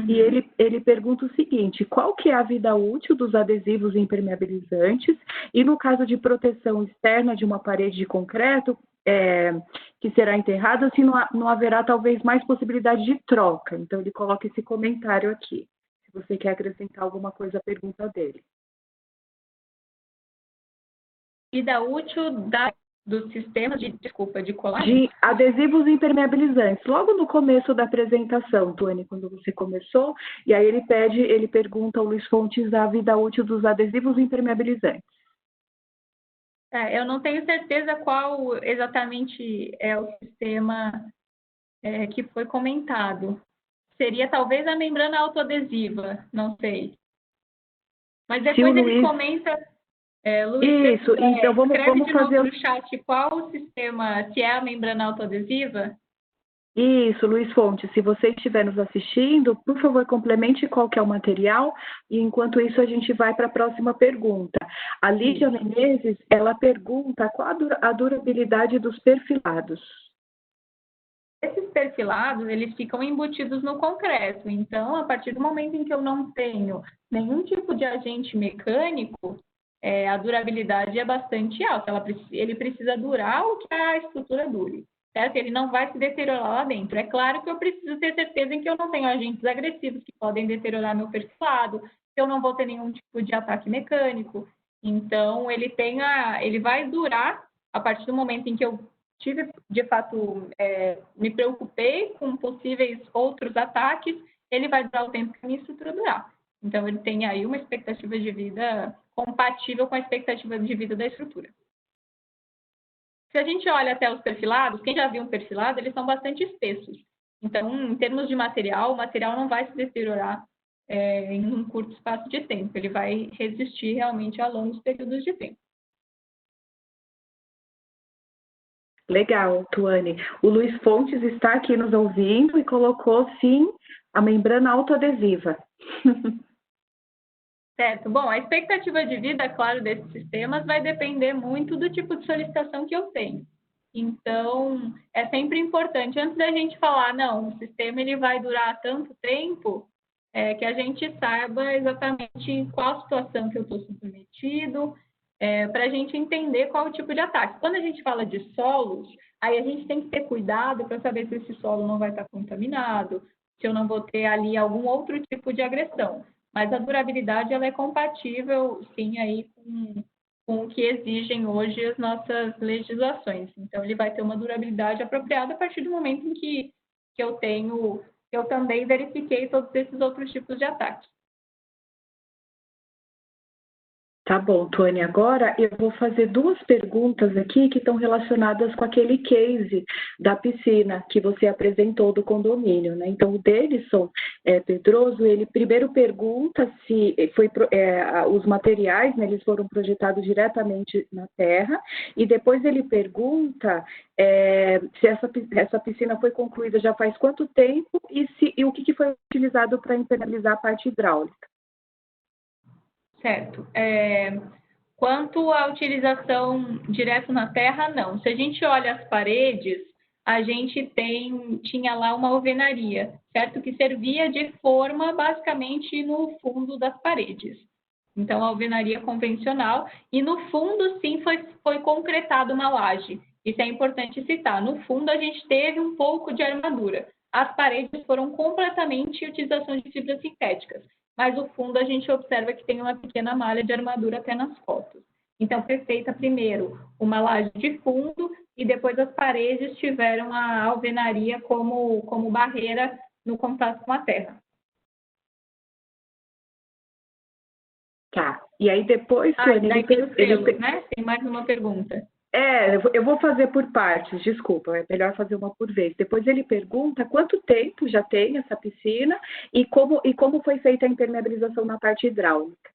e ele pergunta o seguinte: qual que é a vida útil dos adesivos impermeabilizantes? E no caso de proteção externa de uma parede de concreto, que será enterrada, se não haverá talvez mais possibilidade de troca. Então, ele coloca esse comentário aqui, se você quer acrescentar alguma coisa à pergunta dele. Vida útil dos sistemas de colagem? De adesivos impermeabilizantes. Logo no começo da apresentação, Tuane, quando você começou, e aí ele pergunta ao Luiz Fontes a vida útil dos adesivos impermeabilizantes. Eu não tenho certeza qual exatamente é o sistema que foi comentado. Seria talvez a membrana autoadesiva, não sei. Mas depois ele comenta... Luiz, isso, então vamos fazer no chat qual o sistema, se é a membrana autoadesiva? Isso, Luiz Fonte, se você estiver nos assistindo, por favor, complemente qual que é o material, e enquanto isso a gente vai para a próxima pergunta. A Lídia Menezes, ela pergunta qual a durabilidade dos perfilados. Esses perfilados, eles ficam embutidos no concreto, então, a partir do momento em que eu não tenho nenhum tipo de agente mecânico, a durabilidade é bastante alta, ele precisa durar o que a estrutura dure, certo? Ele não vai se deteriorar lá dentro. É claro que eu preciso ter certeza em que eu não tenho agentes agressivos que podem deteriorar meu perfilado, que eu não vou ter nenhum tipo de ataque mecânico. Então, ele vai durar a partir do momento em que eu tive, de fato, me preocupei com possíveis outros ataques, ele vai durar o tempo que a minha estrutura durar. Então, ele tem aí uma expectativa de vida compatível com a expectativa de vida da estrutura. Se a gente olha até os perfilados, quem já viu um perfilado, eles são bastante espessos. Então, em termos de material, o material não vai se deteriorar em um curto espaço de tempo. Ele vai resistir realmente a longos períodos de tempo. Legal, Tuane. O Luiz Fontes está aqui nos ouvindo e colocou, sim, a membrana autoadesiva. Certo. Bom, a expectativa de vida, claro, desses sistemas vai depender muito do tipo de solicitação que eu tenho. Então, é sempre importante, antes da gente falar, não, o sistema ele vai durar tanto tempo, que a gente saiba exatamente em qual situação que eu estou submetido, para a gente entender qual é o tipo de ataque. Quando a gente fala de solos, aí a gente tem que ter cuidado para saber se esse solo não vai estar contaminado, se eu não vou ter ali algum outro tipo de agressão. Mas a durabilidade ela é compatível, sim, aí com o que exigem hoje as nossas legislações. Então, ele vai ter uma durabilidade apropriada a partir do momento em que eu também verifiquei todos esses outros tipos de ataques. Tá bom, Tônia. Agora eu vou fazer duas perguntas aqui que estão relacionadas com aquele case da piscina que você apresentou do condomínio, né? Então, o Denison Pedroso, ele primeiro pergunta se os materiais, né, eles foram projetados diretamente na terra, e depois ele pergunta se essa piscina foi concluída já faz quanto tempo e o que foi utilizado para impermeabilizar a parte hidráulica. Certo. Quanto à utilização direto na terra, não. Se a gente olha as paredes, a gente tinha lá uma alvenaria, certo? Que servia de forma basicamente no fundo das paredes. Então, a alvenaria convencional. E no fundo, sim, foi concretada uma laje. Isso é importante citar. No fundo, a gente teve um pouco de armadura. As paredes foram completamente utilização de fibras sintéticas. Mas o fundo a gente observa que tem uma pequena malha de armadura até nas fotos. Então, foi feita primeiro uma laje de fundo e depois as paredes tiveram a alvenaria como barreira no contato com a terra. Tá. E aí depois, Tônia, né? Tem mais uma pergunta. Eu vou fazer por partes, desculpa, é melhor fazer uma por vez. Depois ele pergunta quanto tempo já tem essa piscina e como foi feita a impermeabilização na parte hidráulica.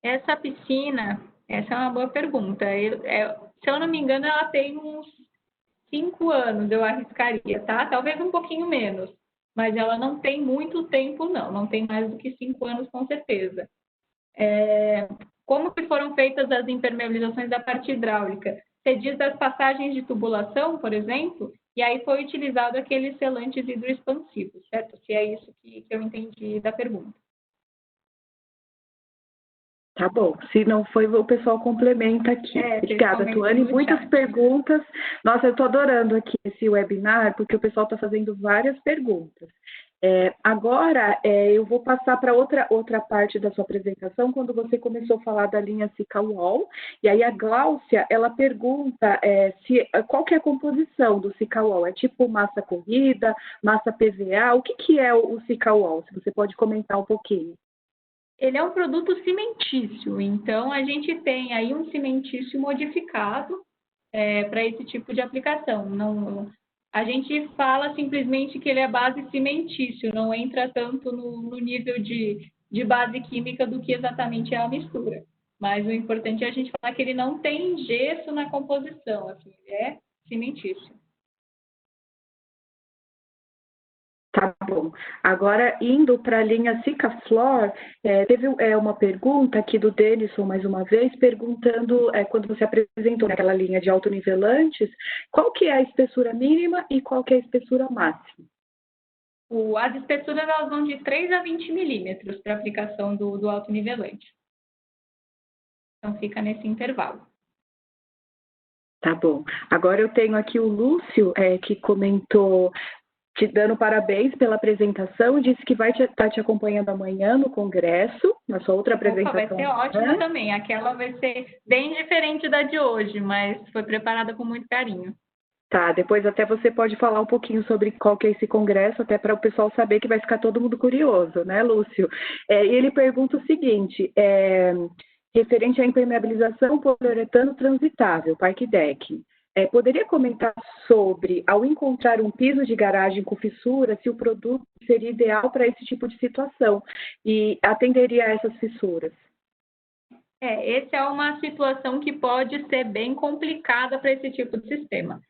Essa piscina, essa é uma boa pergunta. Se eu não me engano, ela tem uns 5 anos, eu arriscaria, tá? Talvez um pouquinho menos, mas ela não tem muito tempo, não tem mais do que 5 anos, com certeza. Como que foram feitas as impermeabilizações da parte hidráulica? Você diz das passagens de tubulação, por exemplo, e aí foi utilizado aqueles selantes hidroexpansivos, certo? Se é isso que eu entendi da pergunta. Tá bom, se não foi, o pessoal complementa aqui. Obrigada, Tuane. Muitas perguntas. Nossa, eu estou adorando aqui esse webinar, porque o pessoal está fazendo várias perguntas. Agora, eu vou passar para outra parte da sua apresentação, quando você começou a falar da linha Sikawall, e aí a Gláucia, ela pergunta qual que é a composição do Sikawall? É tipo massa corrida, massa PVA? O que é o Sikawall? Se você pode comentar um pouquinho. Ele é um produto cimentício, então a gente tem aí um cimentício modificado para esse tipo de aplicação. A gente fala simplesmente que ele é base cimentício, não entra tanto no nível de base química do que exatamente é a mistura. Mas o importante é a gente falar que ele não tem gesso na composição, assim, ele é cimentício. Tá bom. Agora, indo para a linha Sikaflor, teve uma pergunta aqui do Denison, mais uma vez, perguntando, quando você apresentou aquela linha de autonivelantes, qual que é a espessura mínima e qual que é a espessura máxima? As espessuras elas vão de 3 a 20 milímetros para aplicação do autonivelante. Então, fica nesse intervalo. Tá bom. Agora eu tenho aqui o Lúcio, que comentou, te dando parabéns pela apresentação, disse que vai estar te acompanhando amanhã no congresso, na sua outra apresentação. Vai ser ótima também. Aquela vai ser bem diferente da de hoje, mas foi preparada com muito carinho. Tá, depois até você pode falar um pouquinho sobre qual que é esse congresso, até para o pessoal saber, que vai ficar todo mundo curioso, né, Lúcio? E ele pergunta o seguinte, referente à impermeabilização poliuretano transitável, parque deck. Poderia comentar sobre, ao encontrar um piso de garagem com fissura, se o produto seria ideal para esse tipo de situação e atenderia a essas fissuras? Essa é uma situação que pode ser bem complicada para esse tipo de sistema.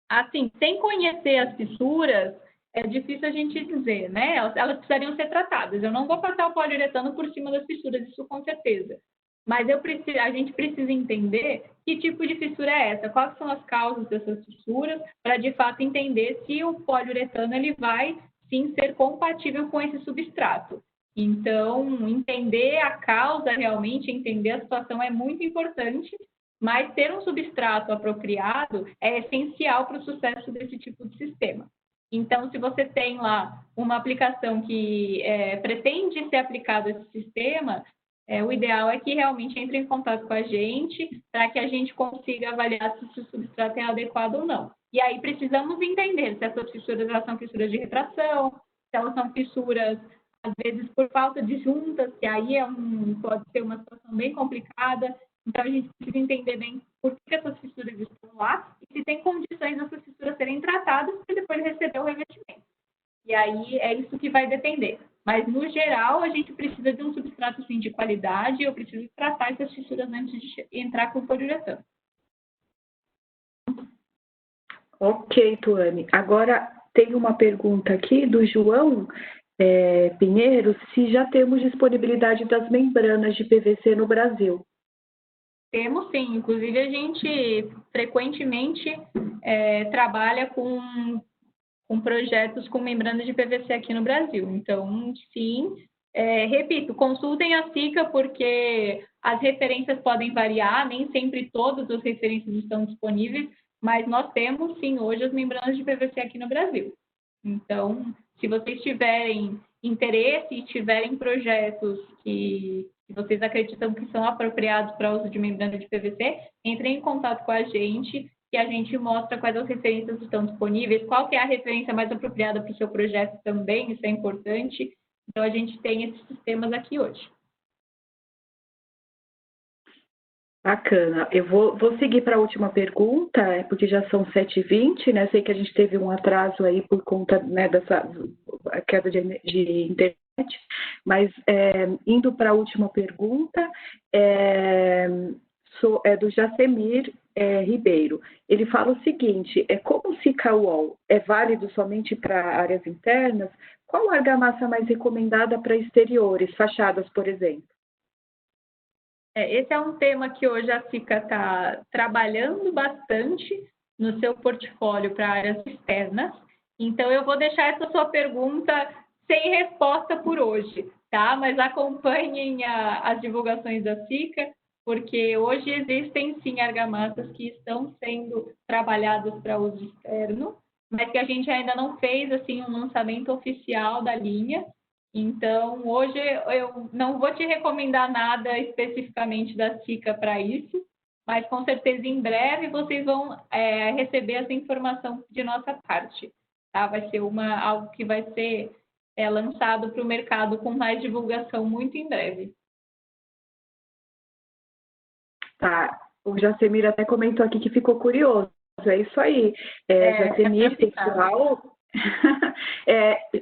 Assim, sem conhecer as fissuras, é difícil a gente dizer, né? Elas precisariam ser tratadas. Eu não vou passar o poliuretano por cima das fissuras, isso com certeza. Mas a gente precisa entender que tipo de fissura é essa, quais são as causas dessas fissuras, para de fato entender se o poliuretano ele vai sim ser compatível com esse substrato. Então, entender a causa realmente, entender a situação é muito importante, mas ter um substrato apropriado é essencial para o sucesso desse tipo de sistema. Então, se você tem lá uma aplicação que pretende ser aplicado a esse sistema, o ideal é que realmente entre em contato com a gente para que a gente consiga avaliar se o substrato é adequado ou não. E aí precisamos entender se essas fissuras são fissuras de retração, se elas são fissuras, às vezes, por falta de juntas, que aí pode ser uma situação bem complicada. Então, a gente precisa entender bem por que essas fissuras estão lá e se tem condições dessas fissuras serem tratadas para depois receber o revestimento. E aí é isso que vai depender. Mas, no geral, a gente precisa de um substrato assim, de qualidade e eu preciso tratar essas fissuras antes de entrar com o poliuretano. Ok, Tuane. Agora, tem uma pergunta aqui do João Pinheiro, se já temos disponibilidade das membranas de PVC no Brasil. Temos sim, inclusive a gente frequentemente trabalha com projetos com membranas de PVC aqui no Brasil. Então, sim, repito, consultem a SICA porque as referências podem variar, nem sempre todas as referências estão disponíveis, mas nós temos sim hoje as membranas de PVC aqui no Brasil. Então, se vocês tiverem interesse e tiverem projetos que vocês acreditam que são apropriados para uso de membrana de PVC, entrem em contato com a gente e a gente mostra quais as referências estão disponíveis, qual que é a referência mais apropriada para o seu projeto também, isso é importante. Então, a gente tem esses sistemas aqui hoje. Bacana. Eu vou seguir para a última pergunta, porque já são 7h20, né? Sei que a gente teve um atraso aí por conta, né, dessa queda de internet, mas indo para a última pergunta, é do Jacemir Ribeiro. Ele fala o seguinte, como o Sikawall é válido somente para áreas internas, qual a argamassa mais recomendada para exteriores, fachadas, por exemplo? Esse é um tema que hoje a SICA está trabalhando bastante no seu portfólio para áreas externas. Então, eu vou deixar essa sua pergunta sem resposta por hoje, tá? Mas acompanhem as divulgações da SICA, porque hoje existem, sim, argamassas que estão sendo trabalhadas para uso externo, mas que a gente ainda não fez, assim, um lançamento oficial da linha. Então, hoje eu não vou te recomendar nada especificamente da SICA para isso, mas com certeza em breve vocês vão receber essa informação de nossa parte. Tá? Vai ser algo que vai ser lançado para o mercado com mais divulgação muito em breve. Tá, o Jacemir até comentou aqui que ficou curioso. É isso aí. Jacemir, pessoal.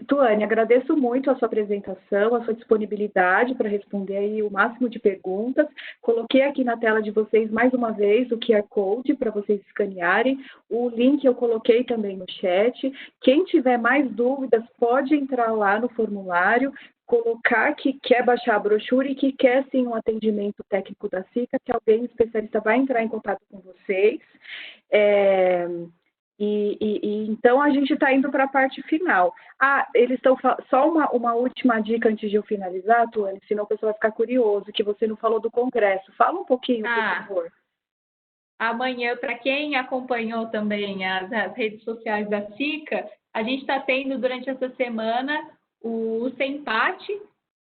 Tuane, agradeço muito a sua apresentação, a sua disponibilidade para responder aí o máximo de perguntas. Coloquei aqui na tela de vocês mais uma vez o QR Code para vocês escanearem. O link eu coloquei também no chat. Quem tiver mais dúvidas pode entrar lá no formulário, colocar que quer baixar a brochura e que quer sim um atendimento técnico da SICA, que alguém especialista vai entrar em contato com vocês. Então, a gente está indo para a parte final. Eles estão... Só uma última dica antes de eu finalizar, Tuane, senão o pessoal vai ficar curioso, que você não falou do congresso. Fala um pouquinho, por favor. Amanhã, para quem acompanhou também as redes sociais da SICA, a gente está tendo durante essa semana o SEMPAT,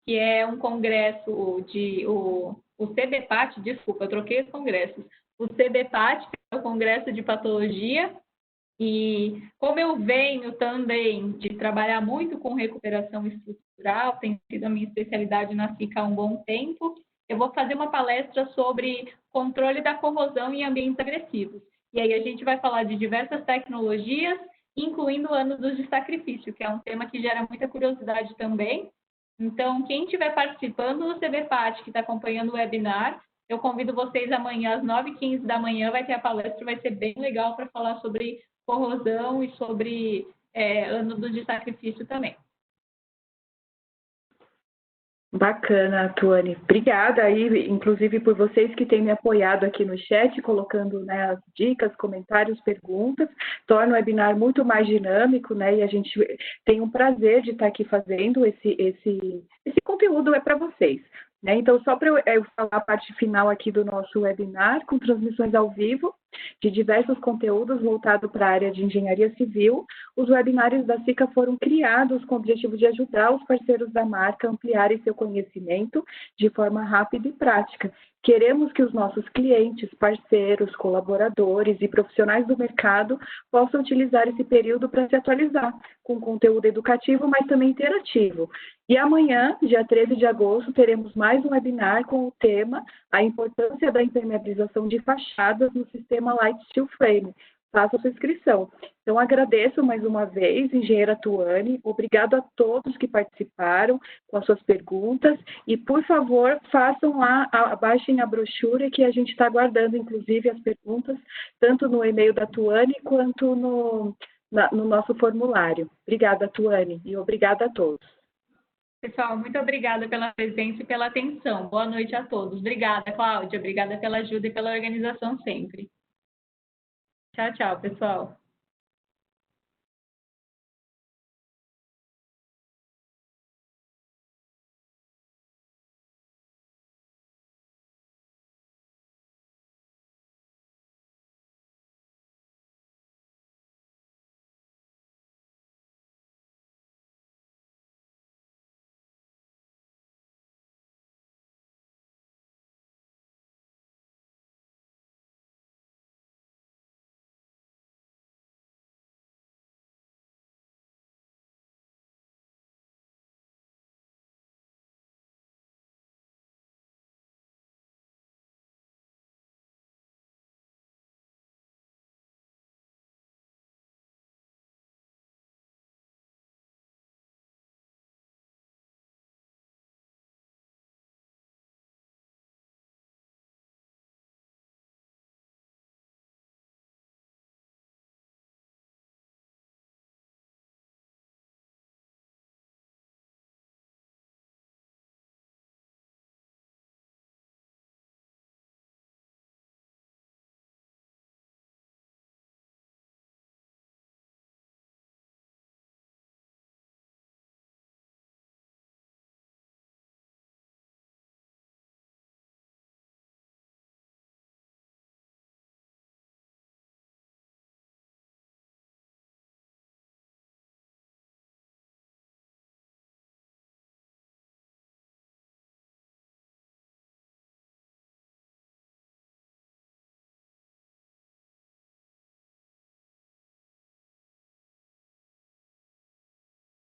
que é um congresso o CBPAT, desculpa, eu troquei os congressos. O CBPAT, que é o Congresso de Patologia. E como eu venho também de trabalhar muito com recuperação estrutural, tem sido a minha especialidade na SICA há um bom tempo, eu vou fazer uma palestra sobre controle da corrosão em ambientes agressivos. E aí a gente vai falar de diversas tecnologias, incluindo ânodos de sacrifício, que é um tema que gera muita curiosidade também. Então, quem estiver participando do CBPAT, que está acompanhando o webinar, eu convido vocês amanhã às 9h15 da manhã, vai ter a palestra, vai ser bem legal para falar sobre corrosão e sobre ânodos de sacrifício também. Bacana, Tuane. Obrigada aí, inclusive, por vocês que têm me apoiado aqui no chat, colocando, né, as dicas, comentários, perguntas. Torna o webinar muito mais dinâmico, né? E a gente tem um prazer de estar aqui fazendo esse conteúdo é para vocês. Né? Então, só para eu falar a parte final aqui do nosso webinar, com transmissões ao vivo, de diversos conteúdos voltados para a área de engenharia civil, os webinários da SICA foram criados com o objetivo de ajudar os parceiros da marca a ampliarem seu conhecimento de forma rápida e prática. Queremos que os nossos clientes, parceiros, colaboradores e profissionais do mercado possam utilizar esse período para se atualizar, com conteúdo educativo, mas também interativo. E amanhã, dia 13 de agosto, teremos mais um webinar com o tema A Importância da Impermeabilização de Fachadas no Sistema Light Steel Frame. Faça a sua inscrição. Então, agradeço mais uma vez, engenheira Tuane, obrigado a todos que participaram com as suas perguntas e, por favor, façam lá, baixem a brochura que a gente está aguardando, inclusive, as perguntas, tanto no e-mail da Tuane quanto no nosso formulário. Obrigada, Tuane, e obrigada a todos. Pessoal, muito obrigada pela presença e pela atenção. Boa noite a todos. Obrigada, Cláudia. Obrigada pela ajuda e pela organização sempre. Tchau, tchau, pessoal.